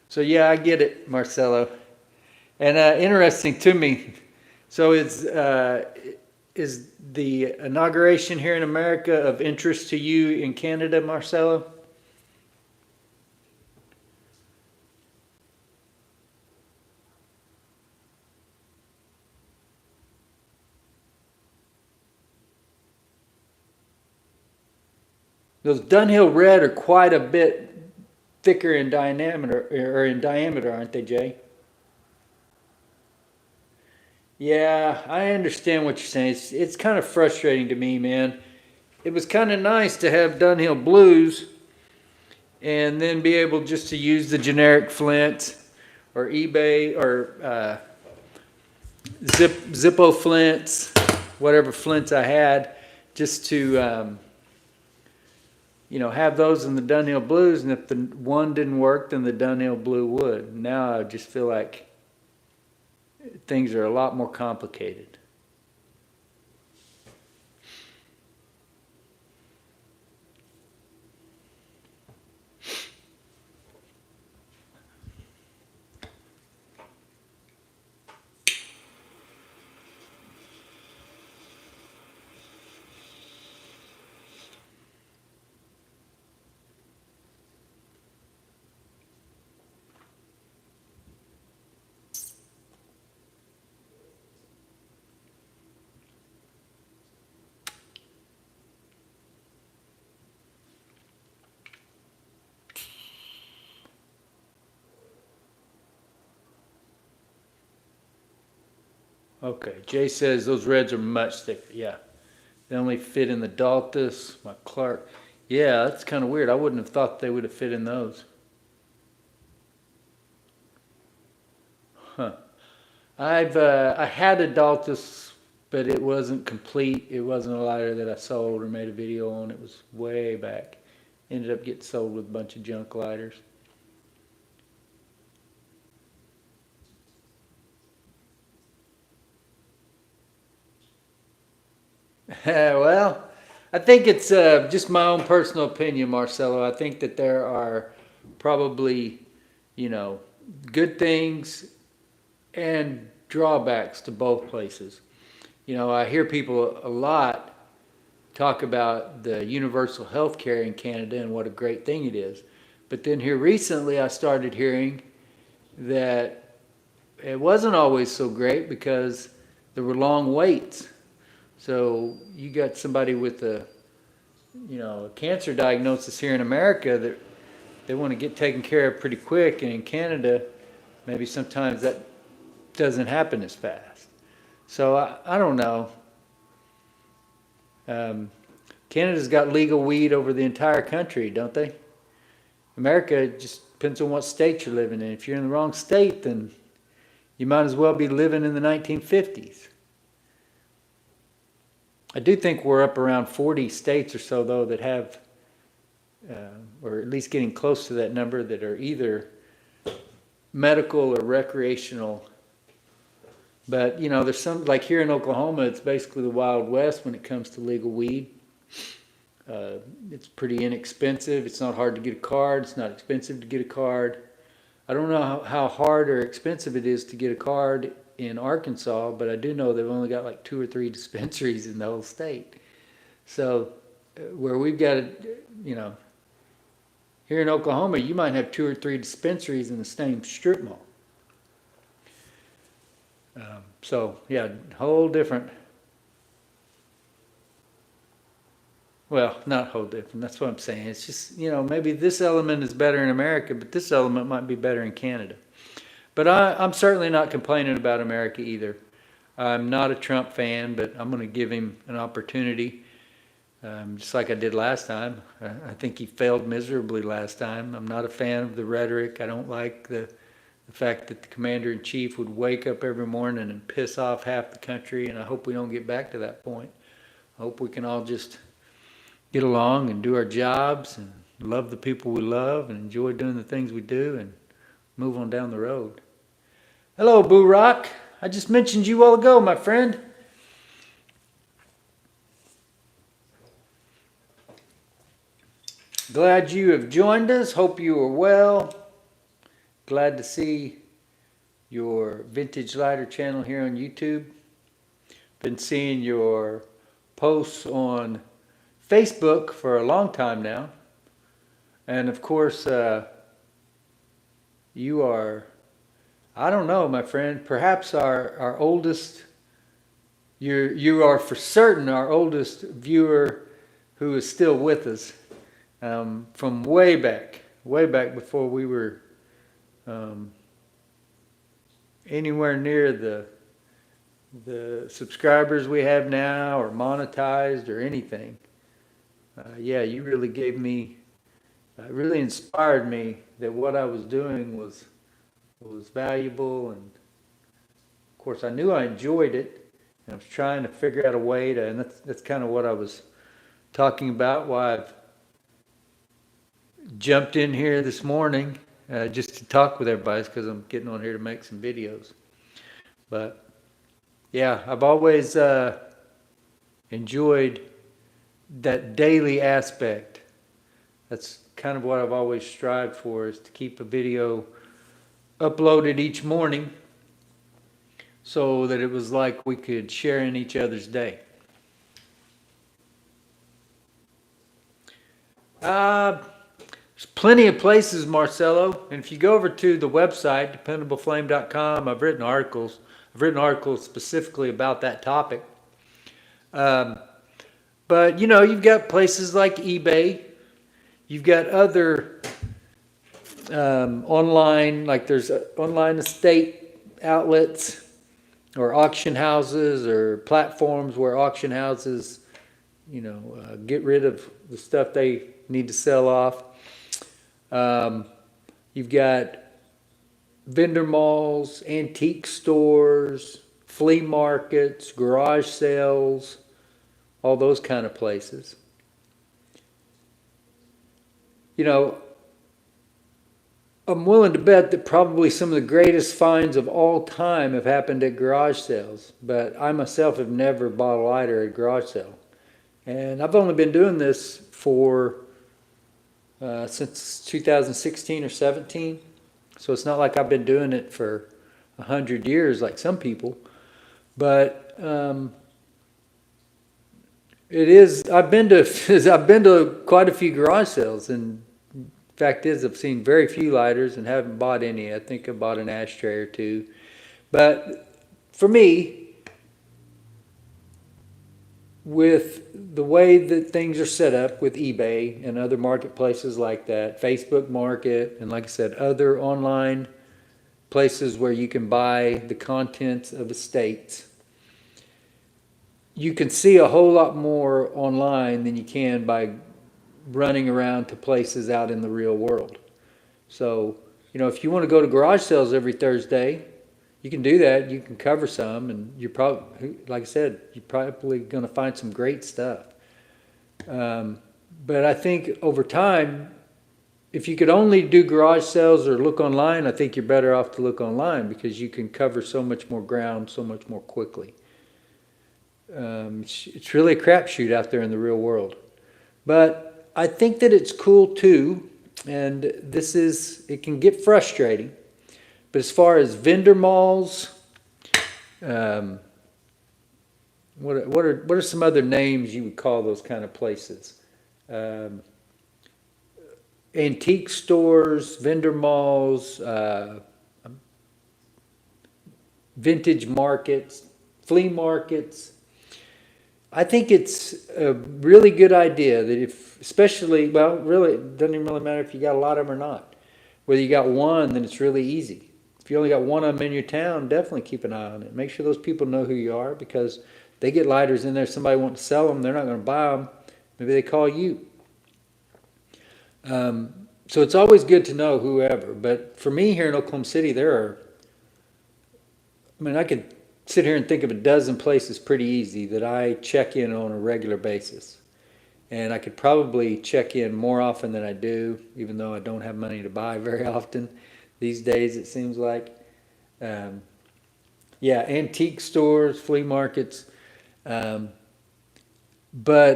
So yeah, I get it, Marcelo. And interesting to me, so is the inauguration here in America of interest to you in Canada, Marcelo? Those Dunhill Red are quite a bit thicker in diameter, aren't they, Jay? Yeah, I understand what you're saying. It's kind of frustrating to me, man. It was kind of nice to have Dunhill Blues and then be able just to use the generic flint or eBay or Zippo flints, whatever flints I had, just to, have those in the Dunhill Blues, and if the one didn't work, then the Dunhill Blue would. Now I just feel like things are a lot more complicated. Okay, Jay says those reds are much thicker. Yeah, they only fit in the Daltus, my Clark. Yeah, that's kind of weird. I wouldn't have thought they would have fit in those. Huh. I had a Daltus, but it wasn't complete. It wasn't a lighter that I sold or made a video on. It was way back. Ended up getting sold with a bunch of junk lighters. Well, I think it's just my own personal opinion, Marcelo. I think that there are probably, good things and drawbacks to both places. I hear people a lot talk about the universal health care in Canada and what a great thing it is. But then here recently I started hearing that it wasn't always so great because there were long waits. So you got somebody with a cancer diagnosis here in America that they want to get taken care of pretty quick, and in Canada, maybe sometimes that doesn't happen as fast. So I don't know. Canada's got legal weed over the entire country, don't they? America, it just depends on what state you're living in. If you're in the wrong state, then you might as well be living in the 1950s. I do think we're up around 40 states or so, though, that have, or at least getting close to that number, that are either medical or recreational. But, there's some, like here in Oklahoma, it's basically the Wild West when it comes to legal weed. It's pretty inexpensive. It's not hard to get a card. It's not expensive to get a card. I don't know how hard or expensive it is to get a card in Arkansas, but I do know they've only got like 2 or 3 dispensaries in the whole state. So where we've got, here in Oklahoma, you might have 2 or 3 dispensaries in the same strip mall. So yeah, whole different. Well, not whole different. That's what I'm saying. It's just, maybe this element is better in America, but this element might be better in Canada. But I'm certainly not complaining about America either. I'm not a Trump fan, but I'm going to give him an opportunity, just like I did last time. I think he failed miserably last time. I'm not a fan of the rhetoric. I don't like the fact that the commander-in-chief would wake up every morning and piss off half the country, and I hope we don't get back to that point. I hope we can all just get along and do our jobs and love the people we love and enjoy doing the things we do and move on down the road. Hello, Boo Rock. I just mentioned you all ago, my friend. Glad you have joined us. Hope you are well. Glad to see your Vintage Lighter channel here on YouTube. Been seeing your posts on Facebook for a long time now. And of course, you are, I don't know, my friend, perhaps our oldest, you are for certain our oldest viewer who is still with us from way back before we were anywhere near the subscribers we have now or monetized or anything. Yeah, you really gave me, really inspired me that what I was doing was valuable, and of course I knew I enjoyed it, And I was trying to figure out a way to, and that's kind of what I was talking about, why I've jumped in here this morning just to talk with everybody, because I'm getting on here to make some videos. But yeah, I've always enjoyed that daily aspect. That's kind of what I've always strived for, is to keep a video uploaded each morning so that it was like we could share in each other's day. There's plenty of places, Marcelo, and if you go over to the website, dependableflame.com, I've written articles specifically about that topic. But you know, you've got places like eBay, you've got other online, like there's online estate outlets or auction houses or platforms where auction houses, you know, get rid of the stuff they need to sell off. You've got vendor malls, antique stores, flea markets, garage sales, all those kind of places. You know, I'm willing to bet that probably some of the greatest finds of all time have happened at garage sales, but I myself have never bought a lighter at a garage sale. And I've only been doing this for since 2016 or 17. So it's not like I've been doing it for 100 years like some people. But it is, I've been to quite a few garage sales, and fact is I've seen very few lighters and haven't bought any. I think I bought an ashtray or two. But for me, with the way that things are set up with eBay and other marketplaces like that, Facebook Market, and like I said, other online places where you can buy the contents of estates, you can see a whole lot more online than you can by running around to places out in the real world. So, you know, if you want to go to garage sales every Thursday, you can do that. You can cover some, and you're probably, like I said, you're probably going to find some great stuff. But I think over time, if you could only do garage sales or look online, I think you're better off to look online, because you can cover so much more ground so much more quickly. It's really a crapshoot out there in the real world. But I think that it's cool too, and it can get frustrating. But as far as vendor malls, what are some other names you would call those kind of places? Antique stores, vendor malls, vintage markets, flea markets. I think it's a really good idea that especially, well, really, it doesn't even really matter if you got a lot of them or not. Whether you got one, then it's really easy. If you only got one of them in your town, definitely keep an eye on it. Make sure those people know who you are, because they get lighters in there. Somebody wants to sell them, they're not going to buy them. Maybe they call you. So it's always good to know whoever. But for me here in Oklahoma City, I could sit here and think of a dozen places pretty easy that I check in on a regular basis. And I could probably check in more often than I do, even though I don't have money to buy very often these days, it seems like. Antique stores, flea markets. But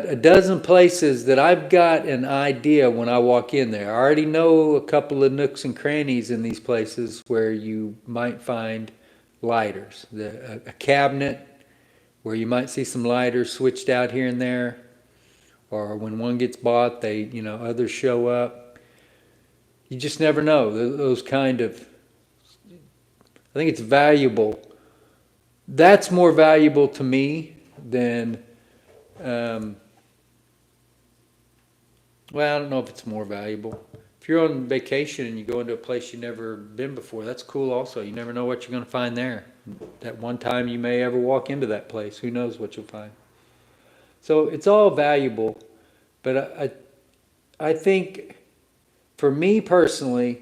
a dozen places that I've got an idea when I walk in there. I already know a couple of nooks and crannies in these places where you might find lighters. A cabinet where you might see some lighters switched out here and there. Or when one gets bought, others show up. You just never know. Those kind of, I think it's valuable. That's more valuable to me than, I don't know if it's more valuable. If you're on vacation and you go into a place you've never been before, that's cool also. You never know what you're going to find there. That one time you may ever walk into that place. Who knows what you'll find. So it's all valuable, but I think for me personally,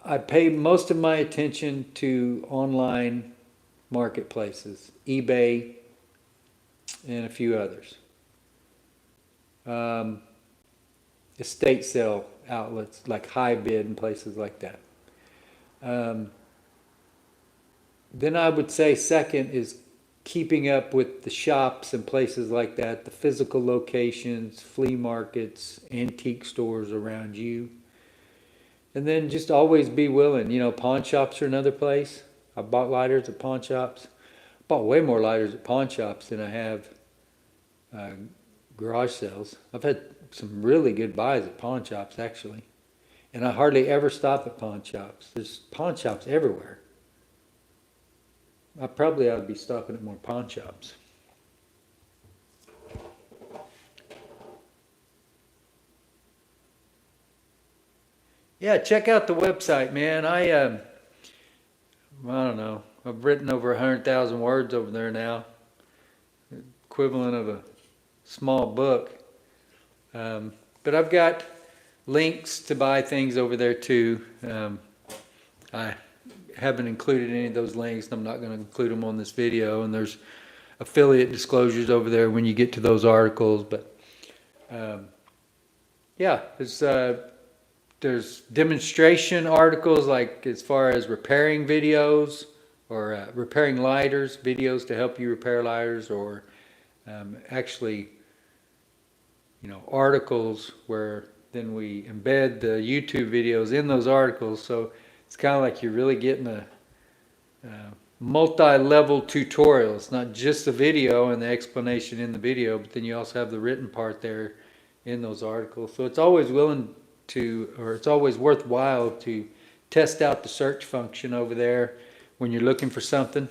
I pay most of my attention to online marketplaces, eBay, and a few others. Estate sale outlets like High Bid and places like that. Then I would say second is keeping up with the shops and places like that, the physical locations, flea markets, antique stores around you. And then just always be willing. You know, pawn shops are another place. I bought lighters at pawn shops. Bought way more lighters at pawn shops than I have garage sales. I've had some really good buys at pawn shops, actually. And I hardly ever stop at pawn shops. There's pawn shops everywhere. I probably ought to be stopping at more pawn shops. Yeah, check out the website, man. I don't know. I've written over 100,000 words over there now, equivalent of a small book. But I've got links to buy things over there too. I haven't included any of those links. I'm not going to include them on this video. And there's affiliate disclosures over there when you get to those articles. But yeah, there's demonstration articles, like as far as repairing videos or repairing lighters, videos to help you repair lighters, or actually, you know, articles where then we embed the YouTube videos in those articles. So it's kind of like you're really getting a multi-level tutorial. It's not just the video and the explanation in the video, but then you also have the written part there in those articles. So it's always it's always worthwhile to test out the search function over there when you're looking for something.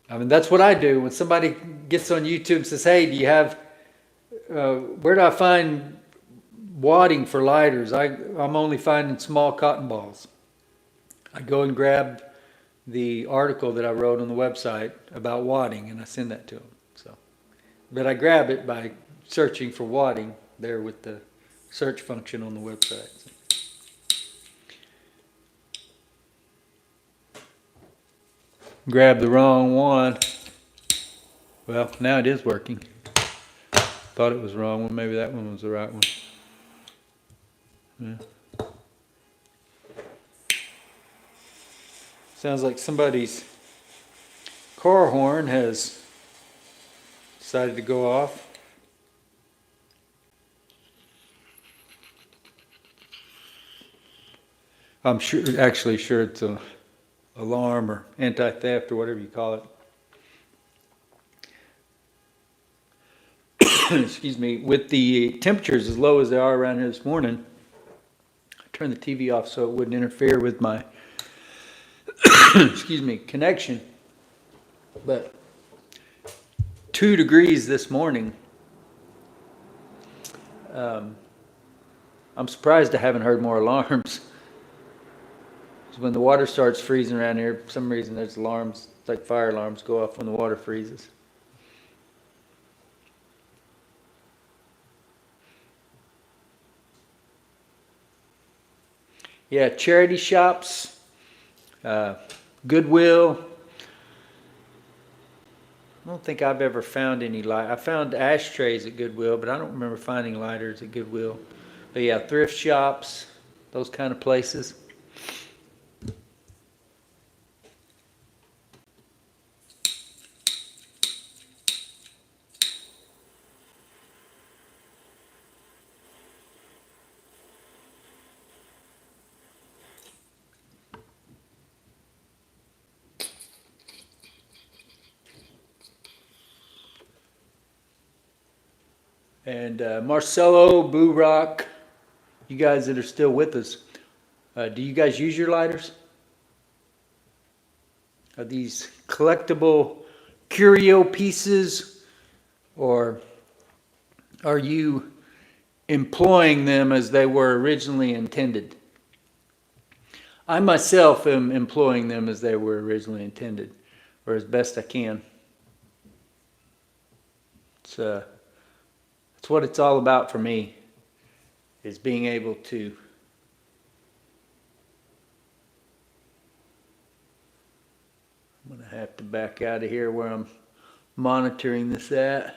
I mean, that's what I do when somebody gets on YouTube and says, "Hey, do you have where do I find wadding for lighters? I'm only finding small cotton balls." I go and grab the article that I wrote on the website about wadding, and I send that to them. So, but I grab it by searching for wadding there with the search function on the website. Grab the wrong one. Well, now it is working. Thought it was the wrong one. Maybe that one was the right one. Yeah. Sounds like somebody's car horn has decided to go off. I'm actually sure it's an alarm or anti-theft or whatever you call it. Excuse me. With the temperatures as low as they are around here this morning, I turned the TV off so it wouldn't interfere with my excuse me, connection. But 2 degrees this morning. I'm surprised I haven't heard more alarms. When the water starts freezing around here, for some reason there's alarms, like fire alarms, go off when the water freezes. Yeah, charity shops, Goodwill. I don't think I've ever found any I found ashtrays at Goodwill, but I don't remember finding lighters at Goodwill. But yeah, thrift shops, those kind of places. And Marcelo, Boo Rock, you guys that are still with us, do you guys use your lighters? Are these collectible curio pieces, or are you employing them as they were originally intended? I myself am employing them as they were originally intended, or as best I can. It's what it's all about for me, is being able to I'm gonna have to back out of here where I'm monitoring this at.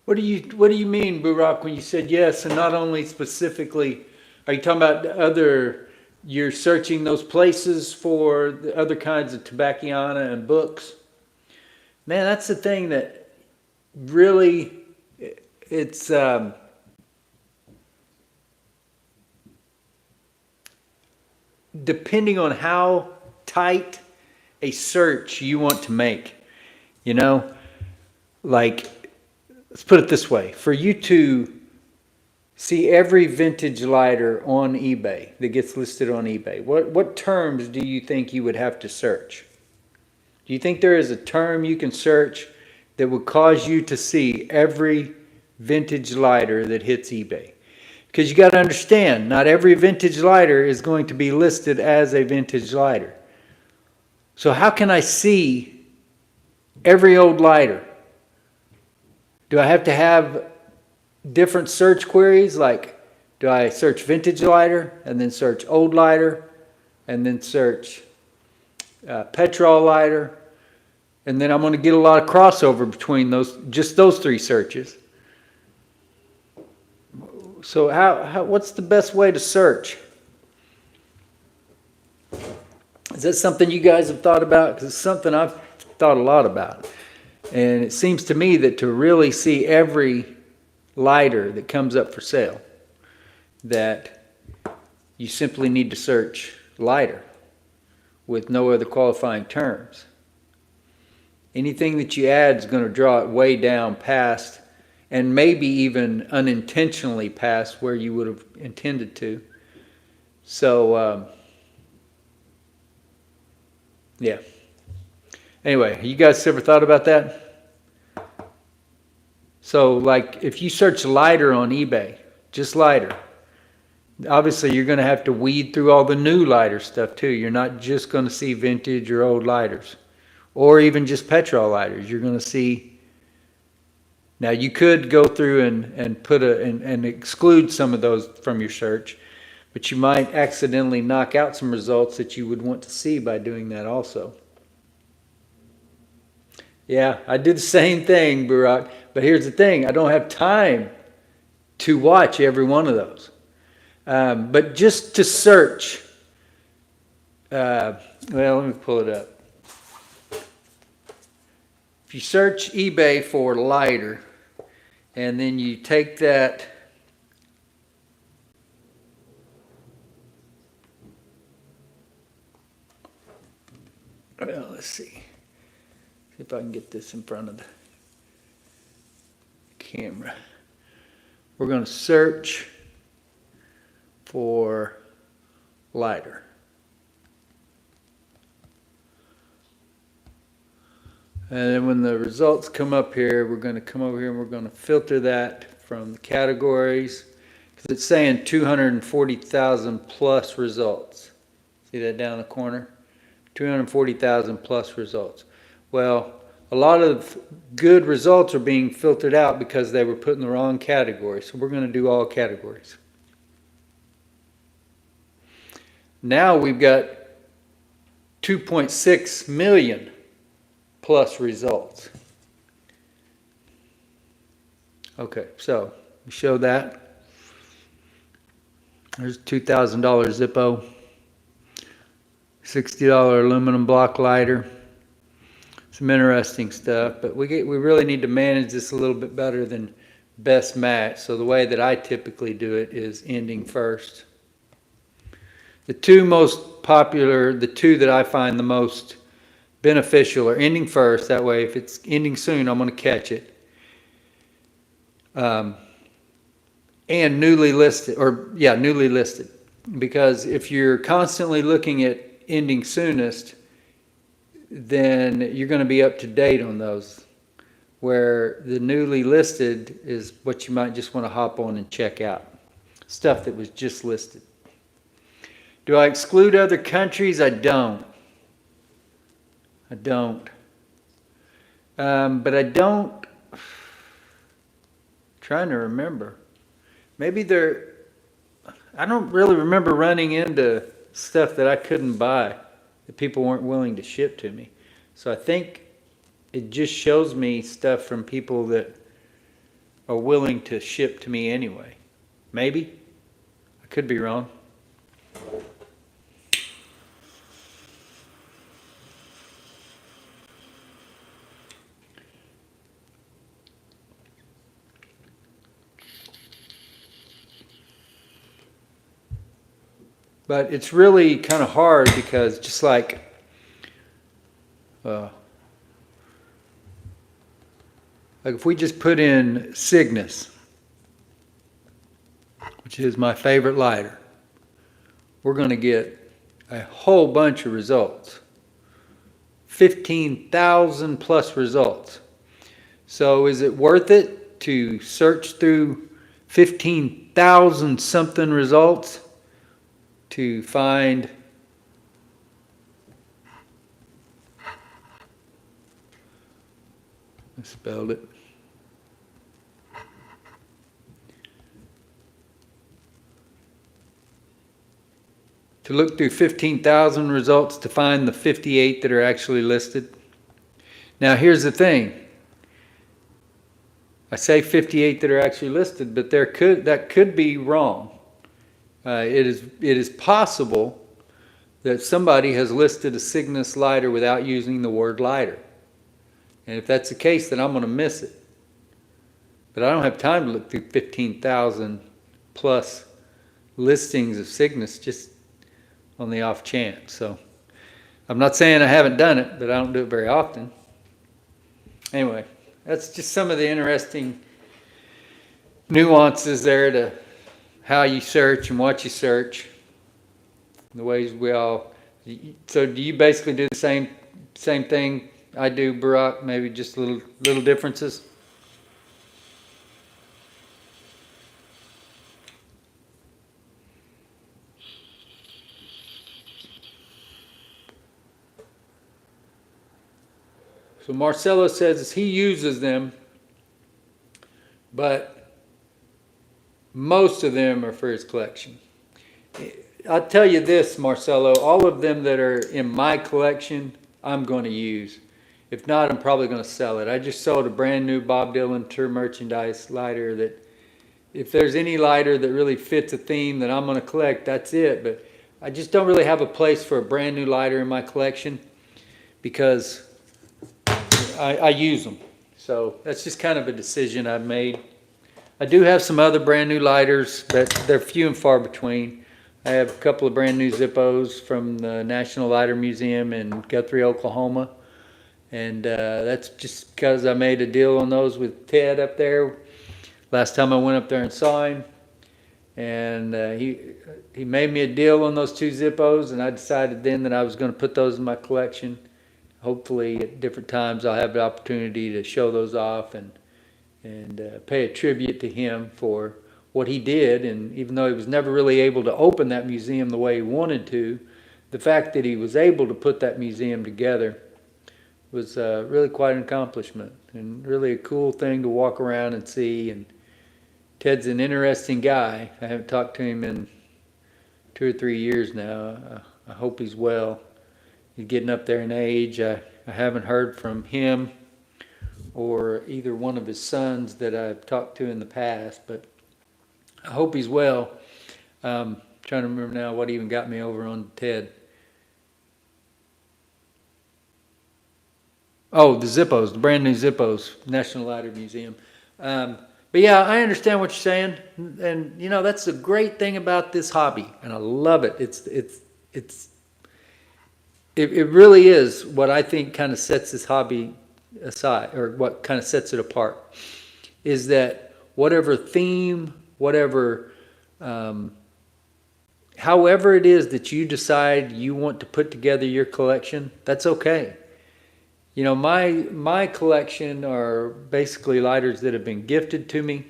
What do you mean, Burak, when you said yes, and not only specifically, are you talking about you're searching those places for the other kinds of Tobackiana and books? Man, that's the thing that really, it's, depending on how tight a search you want to make, you know, like, let's put it this way, for you to see every vintage lighter on eBay that gets listed on eBay, what terms do you think you would have to search? Do you think there is a term you can search that would cause you to see every vintage lighter that hits eBay? Because you got to understand, not every vintage lighter is going to be listed as a vintage lighter. So how can I see every old lighter? Do I have to have different search queries? Like, do I search vintage lighter and then search old lighter and then search petrol lighter? And then I'm going to get a lot of crossover between just those three searches. So what's the best way to search? Is that something you guys have thought about? Because it's something I've thought a lot about. And it seems to me that to really see every lighter that comes up for sale, that you simply need to search lighter with no other qualifying terms. Anything that you add is going to draw it way down past, and maybe even unintentionally past where you would have intended to. So, yeah. Anyway, you guys ever thought about that? So, like, if you search lighter on eBay, just lighter, obviously you're going to have to weed through all the new lighter stuff too. You're not just going to see vintage or old lighters, or even just petrol lighters. You're going to see. Now, you could go through and put and exclude some of those from your search, but you might accidentally knock out some results that you would want to see by doing that also. Yeah, I did the same thing, Burak. But here's the thing. I don't have time to watch every one of those. But just to search, well, let me pull it up. If you search eBay for lighter, and then you take that, well, let's see if I can get this in front of the camera. We're going to search for lighter. And then when the results come up here, we're going to come over here and we're going to filter that from the categories, because it's saying 240,000 plus results. See that down in the corner? 240,000 plus results. Well, a lot of good results are being filtered out because they were put in the wrong category. So we're going to do all categories. Now we've got 2.6 million plus results. Okay, so we show that. There's $2,000 Zippo, $60 aluminum block lighter. Some interesting stuff, but we really need to manage this a little bit better than best match. So the way that I typically do it is ending first. The two most popular, the two that I find the most beneficial are ending first. That way, if it's ending soon, I'm going to catch it. And newly listed, newly listed. Because if you're constantly looking at ending soonest, then you're going to be up to date on those. Where the newly listed is what you might just want to hop on and check out. Stuff that was just listed. Do I exclude other countries? I don't. I don't. But I don't, trying to remember. Maybe I don't really remember running into stuff that I couldn't buy that people weren't willing to ship to me. So I think it just shows me stuff from people that are willing to ship to me anyway. Maybe. I could be wrong. But it's really kind of hard because just like if we just put in Signus, which is my favorite lighter, we're going to get a whole bunch of results. 15,000 plus results. So is it worth it to search through 15,000 something results to find I spelled it. To look through 15,000 results to find the 58 that are actually listed? Now here's the thing. I say 58 that are actually listed, but that could be wrong. It is possible that somebody has listed a Signus lighter without using the word lighter. And if that's the case, then I'm going to miss it. But I don't have time to look through 15,000 plus listings of Signus just on the off chance. So I'm not saying I haven't done it, but I don't do it very often. Anyway, that's just some of the interesting nuances there to how you search and what you search. The ways we all. So do you basically do the same thing I do, Barack? Maybe just little differences. So Marcelo says he uses them, but most of them are for his collection. I'll tell you this, Marcelo, all of them that are in my collection, I'm going to use. If not, I'm probably going to sell it. I just sold a brand new Bob Dylan Tour Merchandise lighter that if there's any lighter that really fits a theme that I'm going to collect, that's it. But I just don't really have a place for a brand new lighter in my collection because I use them. So that's just kind of a decision I've made. I do have some other brand new lighters, but they're few and far between. I have a couple of brand new Zippos from the National Lighter Museum in Guthrie, Oklahoma. And that's just because I made a deal on those with Ted up there. Last time I went up there and saw him. And he made me a deal on those two Zippos, and I decided then that I was going to put those in my collection. Hopefully at different times I'll have the opportunity to show those off and pay a tribute to him for what he did. And even though he was never really able to open that museum the way he wanted to, the fact that he was able to put that museum together was really quite an accomplishment and really a cool thing to walk around and see. And Ted's an interesting guy. I haven't talked to him in 2 or 3 years now. I hope he's well. He's getting up there in age. I haven't heard from him or either one of his sons that I've talked to in the past, but I hope he's well. Trying to remember now what even got me over on Ted. Oh, the Zippos, the brand new Zippos, National Lighter Museum. But yeah, I understand what you're saying, and you know that's the great thing about this hobby, and I love it. It really is what I think kind of sets this hobby aside, or what kind of sets it apart, is that whatever theme, whatever, however it is that you decide you want to put together your collection, that's okay. You know, my collection are basically lighters that have been gifted to me,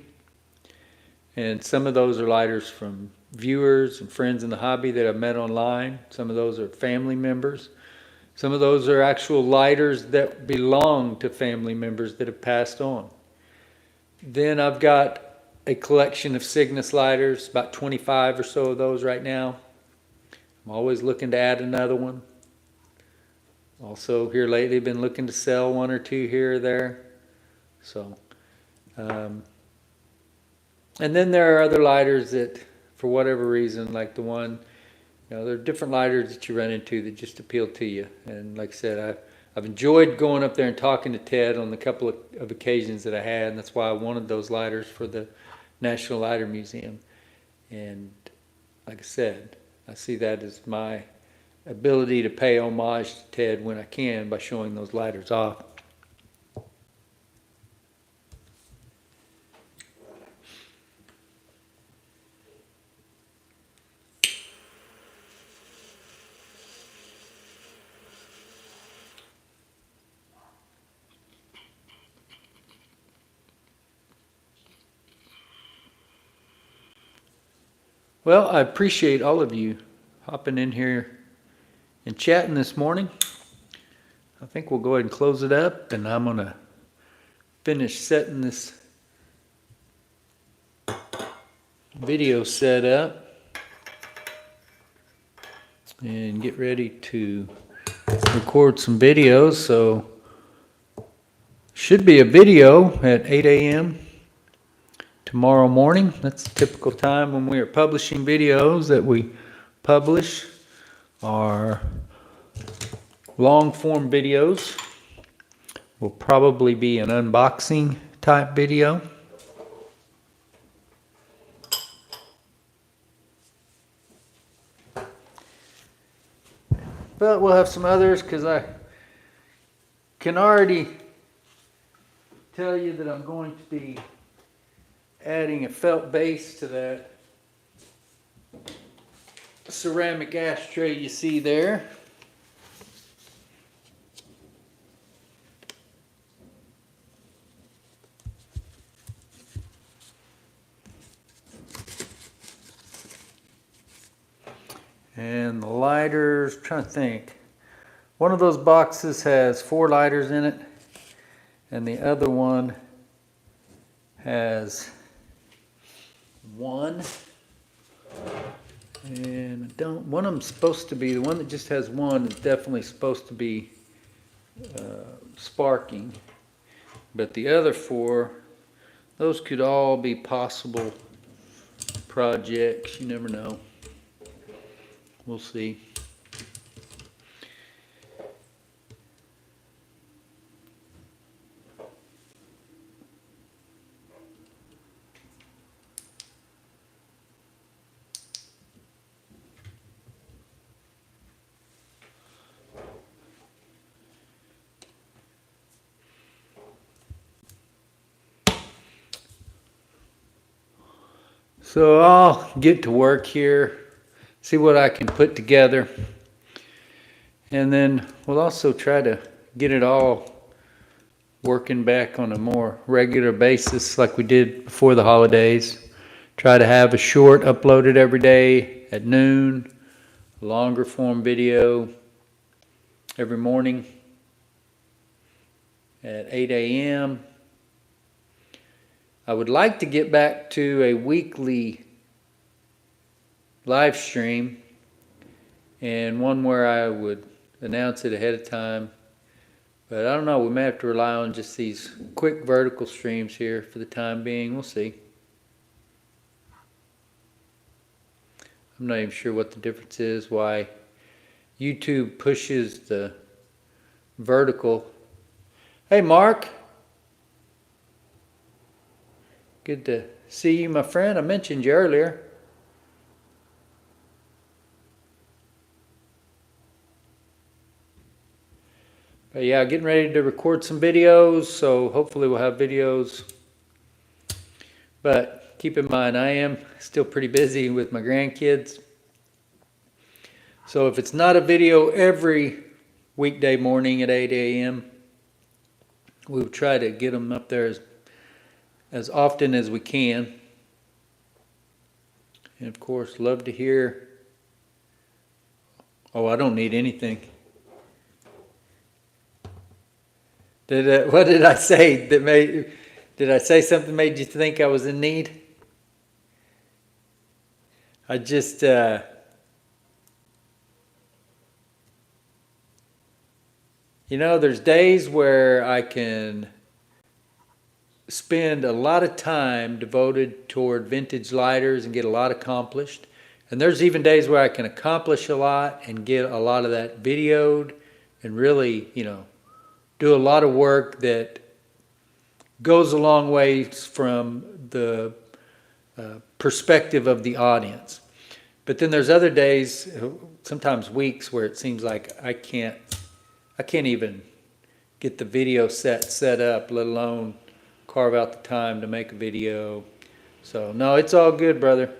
and some of those are lighters from viewers and friends in the hobby that I've met online. Some of those are family members. Some of those are actual lighters that belong to family members that have passed on. Then I've got a collection of Signus lighters, about 25 or so of those right now. I'm always looking to add another one. Also here lately been looking to sell one or two here or there. So, and then there are other lighters that, for whatever reason, like the one, there are different lighters that you run into that just appeal to you. And like I said, I've enjoyed going up there and talking to Ted on the couple of occasions that I had, and that's why I wanted those lighters for the National Lighter Museum. And like I said, I see that as my ability to pay homage to Ted when I can by showing those lighters off. Well, I appreciate all of you hopping in here and chatting this morning. I think we'll go ahead and close it up, and I'm going to finish setting this video set up and get ready to record some videos. So should be a video at 8 a.m. tomorrow morning. That's the typical time when we are publishing videos that we publish our long form videos. Will probably be an unboxing type video. But we'll have some others because I can already tell you that I'm going to be adding a felt base to that ceramic ashtray you see there. And the lighters, I'm trying to think. One of those boxes has 4 lighters in it, and the other one has 1. And one of them's supposed to be, the one that just has 1 is definitely supposed to be sparking. But the other 4, those could all be possible projects. You never know. We'll see. So I'll get to work here, see what I can put together, and then we'll also try to get it all working back on a more regular basis like we did before the holidays. Try to have a short uploaded every day at noon, a longer form video every morning at 8 a.m. I would like to get back to a weekly live stream, and one where I would announce it ahead of time. But I don't know, we may have to rely on just these quick vertical streams here for the time being. We'll see. I'm not even sure what the difference is, why YouTube pushes the vertical. Hey, Mark. Good to see you, my friend. I mentioned you earlier. But yeah, getting ready to record some videos, so hopefully we'll have videos. But keep in mind, I am still pretty busy with my grandkids. So if it's not a video every weekday morning at 8 a.m., we'll try to get them up there as often as we can. And of course, love to hear. Oh, I don't need anything. What did I say that made? Did I say something made you think I was in need? I just there's days where I can spend a lot of time devoted toward vintage lighters and get a lot accomplished. And there's even days where I can accomplish a lot and get a lot of that videoed and really, do a lot of work that goes a long way from the perspective of the audience. But then there's other days, sometimes weeks, where it seems like I can't even get the video set up, let alone carve out the time to make a video. So no, it's all good, brother.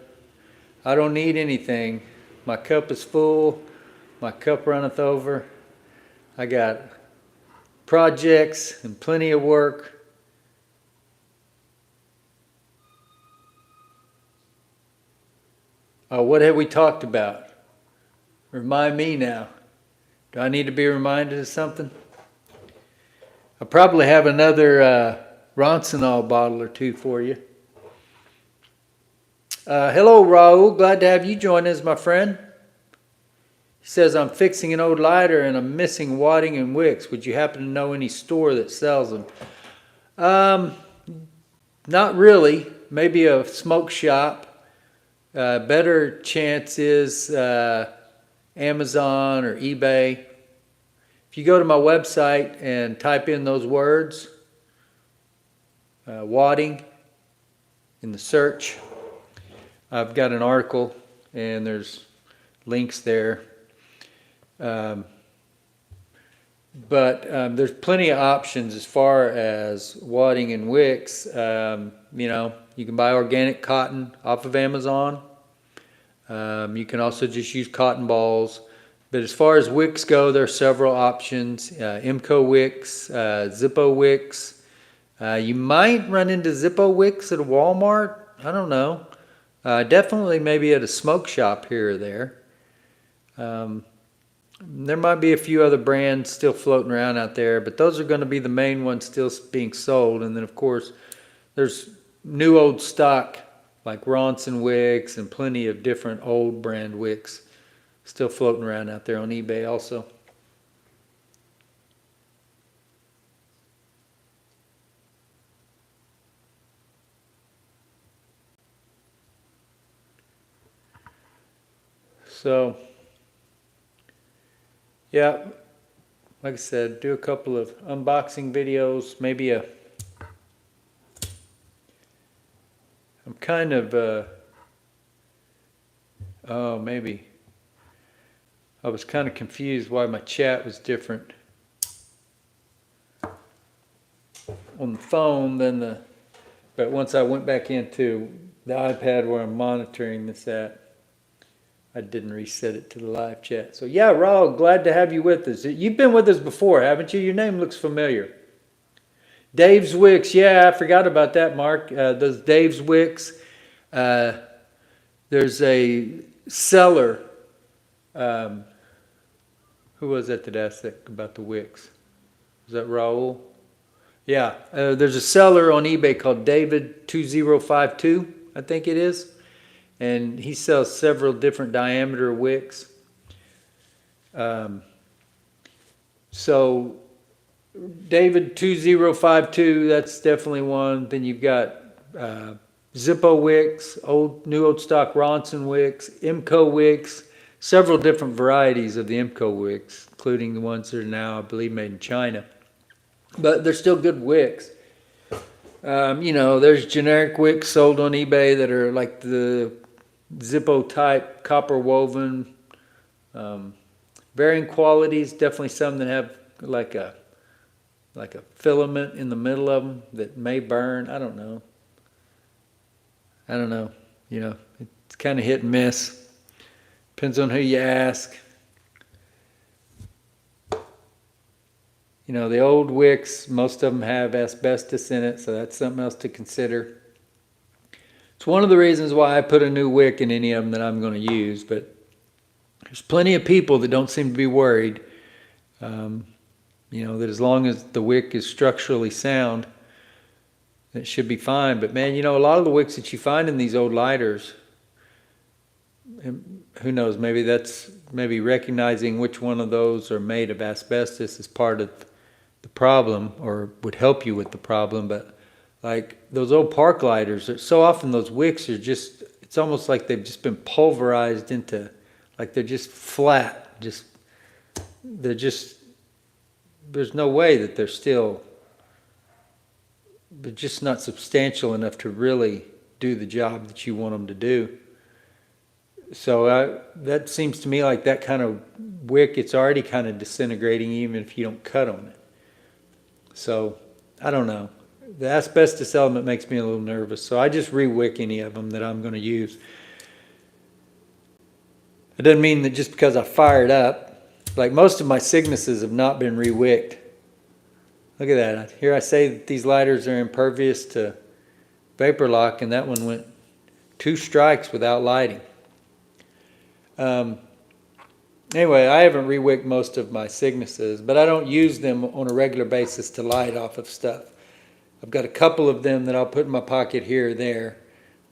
I don't need anything. My cup is full. My cup runneth over. I got projects and plenty of work. What have we talked about? Remind me now. Do I need to be reminded of something? I probably have another Ronsonol bottle or two for you. Hello, Raul. Glad to have you join us, my friend. He says, I'm fixing an old lighter and I'm missing wadding and wicks. Would you happen to know any store that sells them? Not really. Maybe a smoke shop. Better chance is Amazon or eBay. If you go to my website and type in those words, wadding, in the search, I've got an article and there's links there. But there's plenty of options as far as wadding and wicks. You can buy organic cotton off of Amazon. You can also just use cotton balls. But as far as wicks go, there are several options. Imco wicks, Zippo wicks. You might run into Zippo wicks at a Walmart. I don't know. Definitely maybe at a smoke shop here or there. There might be a few other brands still floating around out there, but those are going to be the main ones still being sold. And then, of course, there's new old stock like Ronson wicks and plenty of different old brand wicks still floating around out there on eBay also. So, yeah, like I said, do a couple of unboxing videos, maybe I'm kind of, maybe. I was kind of confused why my chat was different on the phone than but once I went back into the iPad where I'm monitoring this at, I didn't reset it to the live chat. So yeah, Raul, glad to have you with us. You've been with us before, haven't you? Your name looks familiar. Dave's Wicks, yeah, I forgot about that, Mark. Those Dave's Wicks. There's a seller. Who was that asked that about the wicks? Was that Raul? Yeah, there's a seller on eBay called David2052, I think it is. And he sells several different diameter wicks. So David2052, that's definitely one. Then you've got Zippo wicks, new old stock Ronson wicks, Imco wicks, several different varieties of the Imco wicks, including the ones that are now, I believe, made in China. But they're still good wicks. There's generic wicks sold on eBay that are like the Zippo type, copper woven, varying qualities. Definitely some that have like a filament in the middle of them that may burn. I don't know. It's kind of hit and miss. Depends on who you ask. The old wicks, most of them have asbestos in it, so that's something else to consider. It's one of the reasons why I put a new wick in any of them that I'm going to use, but there's plenty of people that don't seem to be worried. You know, that as long as the wick is structurally sound, it should be fine. But man, you know, a lot of the wicks that you find in these old lighters, and who knows, maybe recognizing which one of those are made of asbestos is part of the problem, or would help you with the problem. But like those old park lighters, so often those wicks are just, it's almost like they've just been pulverized into, like they're just flat, there's no way that they're just not substantial enough to really do the job that you want them to do. So that seems to me like that kind of wick, it's already kind of disintegrating even if you don't cut on it. So I don't know. The asbestos element makes me a little nervous, so I just re-wick any of them that I'm going to use. It doesn't mean that just because I fire it up, like most of my Signuses have not been re-wicked. Look at that. Here I say that these lighters are impervious to vapor lock, and that one went 2 strikes without lighting. Anyway, I haven't re-wicked most of my Signuses, but I don't use them on a regular basis to light off of stuff. I've got a couple of them that I'll put in my pocket here or there,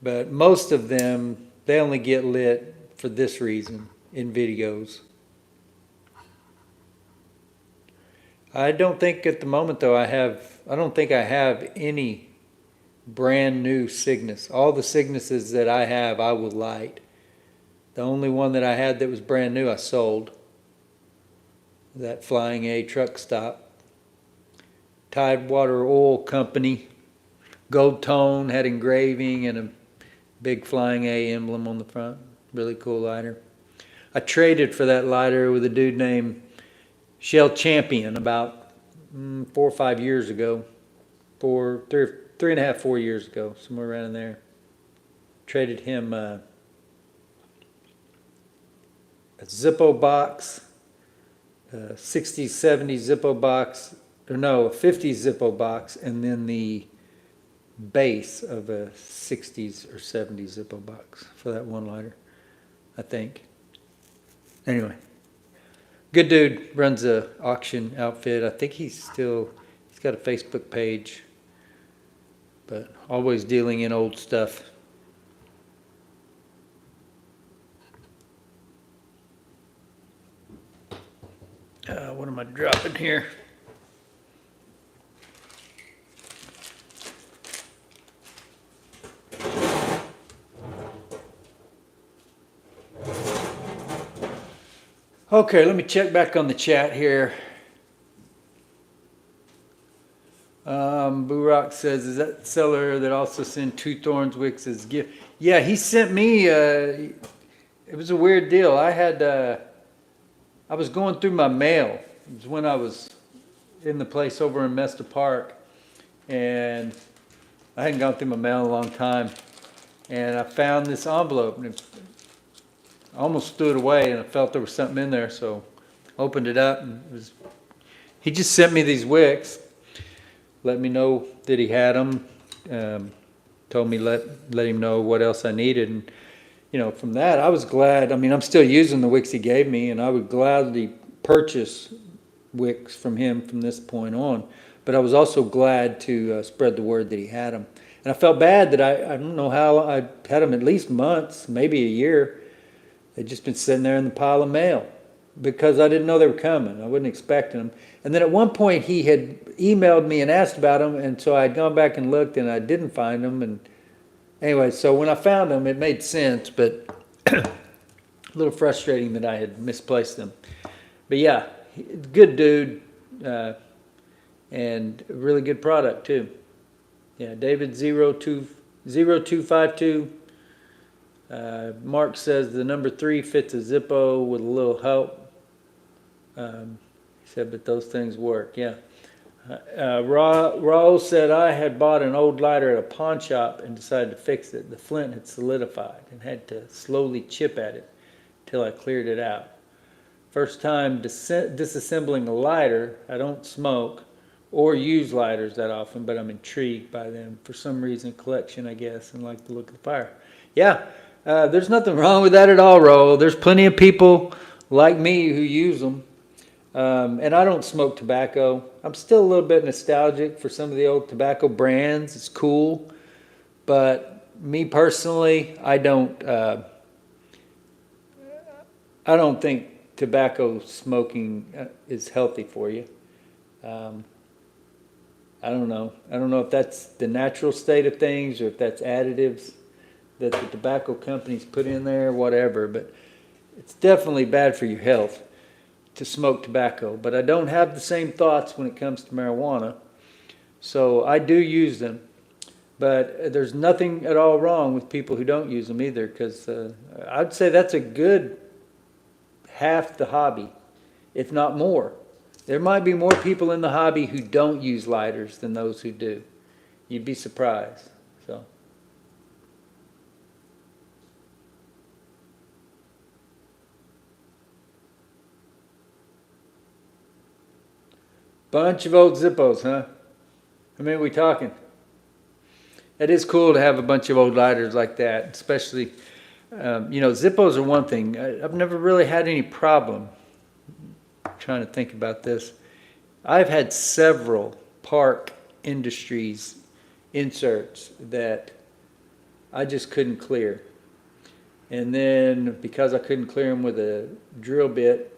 but most of them, they only get lit for this reason in videos. I don't think at the moment though I don't think I have any brand new Signus. All the Signuses that I have, I will light. The only one that I had that was brand new, I sold. That Flying A truck stop. Tidewater Oil Company. Gold tone, had engraving and a big Flying A emblem on the front. Really cool lighter. I traded for that lighter with a dude named Shell Champion about 4 or 5 years ago. 3.5, 4 years ago, somewhere around in there. Traded him a Zippo box, a 60s, 70s Zippo box, or no, a 50s Zippo box, and then the base of a 60s or 70s Zippo box for that one lighter, I think. Anyway, good dude, runs a auction outfit. I think he's got a Facebook page, but always dealing in old stuff. What am I dropping here? Okay, let me check back on the chat here. Boo Rock says, is that the seller that also sent 2 Thorns wicks as gift? Yeah, he sent me, it was a weird deal. I was going through my mail. It was when I was in the place over in Mesta Park, and I hadn't gone through my mail in a long time, and I found this envelope, and I almost threw it away, and I felt there was something in there, so I opened it up, and he just sent me these wicks, let me know that he had them, told me let him know what else I needed, and you know, from that I was glad. I mean, I'm still using the wicks he gave me, and I would gladly purchase wicks from him from this point on, but I was also glad to spread the word that he had them. And I felt bad that I don't know how I had them at least months, maybe a year. They'd just been sitting there in the pile of mail because I didn't know they were coming. I wasn't expecting them. And then at one point he had emailed me and asked about them, and so I'd gone back and looked, and I didn't find them. And anyway, so when I found them, it made sense, but a little frustrating that I had misplaced them. But yeah, good dude, and a really good product too. Yeah, David 0252. Mark says the number 3 fits a Zippo with a little help. He said, but those things work. Yeah. Raul said, I had bought an old lighter at a pawn shop and decided to fix it. The flint had solidified and had to slowly chip at it till I cleared it out. First time disassembling a lighter. I don't smoke, or use lighters that often, but I'm intrigued by them for some reason, collection, I guess, and like the look of the fire. Yeah, there's nothing wrong with that at all, Ro. There's plenty of people like me who use them. And I don't smoke tobacco. I'm still a little bit nostalgic for some of the old tobacco brands. It's cool. But me personally, I don't think tobacco smoking is healthy for you. I don't know. I don't know if that's the natural state of things or if that's additives that the tobacco companies put in there, whatever. But it's definitely bad for your health to smoke tobacco. But I don't have the same thoughts when it comes to marijuana. So I do use them. But there's nothing at all wrong with people who don't use them either, because I'd say that's a good half the hobby, if not more. There might be more people in the hobby who don't use lighters than those who do. You'd be surprised. So, bunch of old Zippos, huh? How many are we talking? It is cool to have a bunch of old lighters like that, especially, Zippos are one thing. I've never really had any problem. I'm trying to think about this. I've had several Park Industries inserts that I just couldn't clear. And then because I couldn't clear them with a drill bit,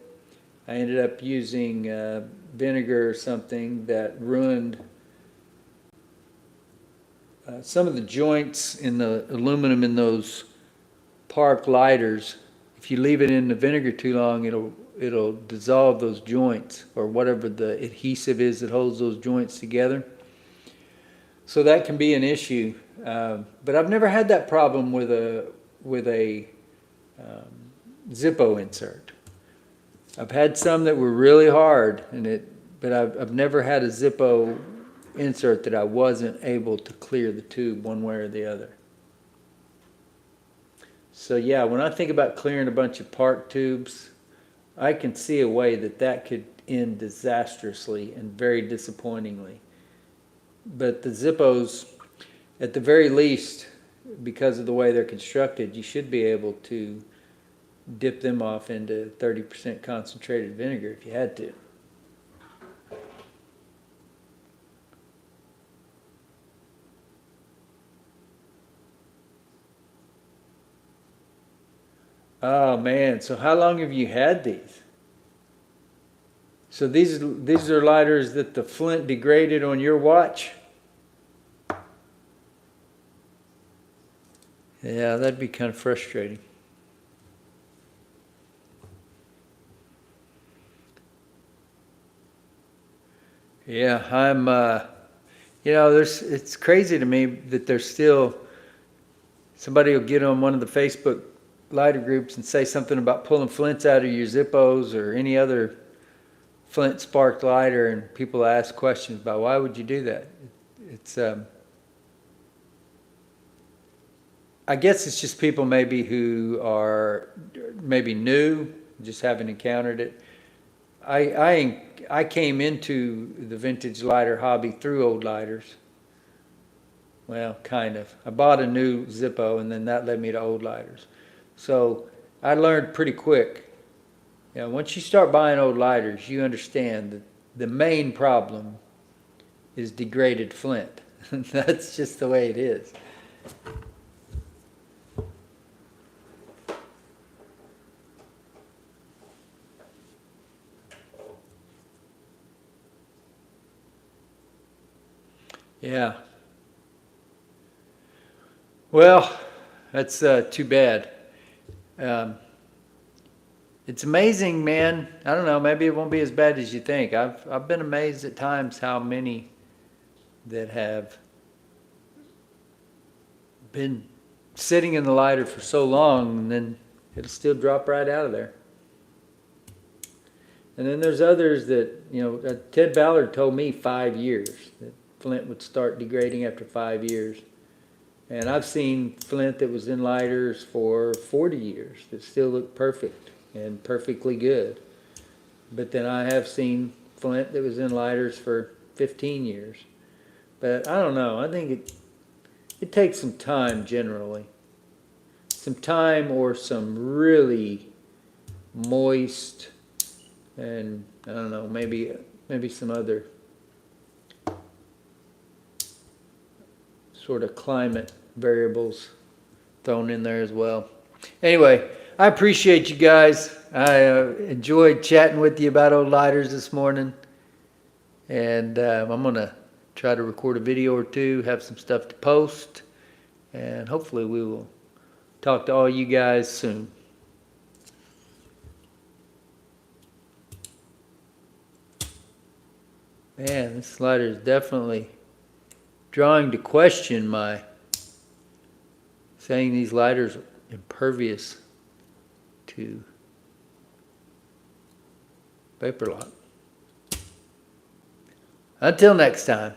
I ended up using vinegar or something that ruined some of the joints in the aluminum in those Park lighters. If you leave it in the vinegar too long, it'll dissolve those joints or whatever the adhesive is that holds those joints together. So that can be an issue. But I've never had that problem with a Zippo insert. I've had some that were really hard, but I've never had a Zippo insert that I wasn't able to clear the tube one way or the other. So yeah, when I think about clearing a bunch of Park tubes, I can see a way that could end disastrously and very disappointingly. But the Zippos, at the very least, because of the way they're constructed, you should be able to dip them off into 30% concentrated vinegar if you had to. Oh man, so how long have you had these? So these are lighters that the flint degraded on your watch? Yeah, that'd be kind of frustrating. Yeah, it's crazy to me that there's still, somebody will get on one of the Facebook lighter groups and say something about pulling flints out of your Zippos or any other flint sparked lighter, and people ask questions about why would you do that. I guess it's just people maybe who are maybe new, just haven't encountered it. I came into the vintage lighter hobby through old lighters. Well, kind of. I bought a new Zippo, and then that led me to old lighters. So I learned pretty quick. Once you start buying old lighters, you understand that the main problem is degraded flint. That's just the way it is. Yeah. Well, that's too bad. It's amazing, man. I don't know. Maybe it won't be as bad as you think. I've been amazed at times how many that have been sitting in the lighter for so long, and then it'll still drop right out of there. And then there's others that, Ted Ballard told me 5 years, that flint would start degrading after 5 years. And I've seen flint that was in lighters for 40 years that still look perfect and perfectly good. But then I have seen flint that was in lighters for 15 years. But I don't know. I think it takes some time generally. Some time or some really moist and I don't know, maybe some other sort of climate variables thrown in there as well. Anyway, I appreciate you guys. I enjoyed chatting with you about old lighters this morning. And I'm going to try to record a video or two, have some stuff to post. And hopefully we will talk to all you guys soon. Man, this lighter is definitely drawing to question my saying these lighters are impervious to vapor lock. Until next time.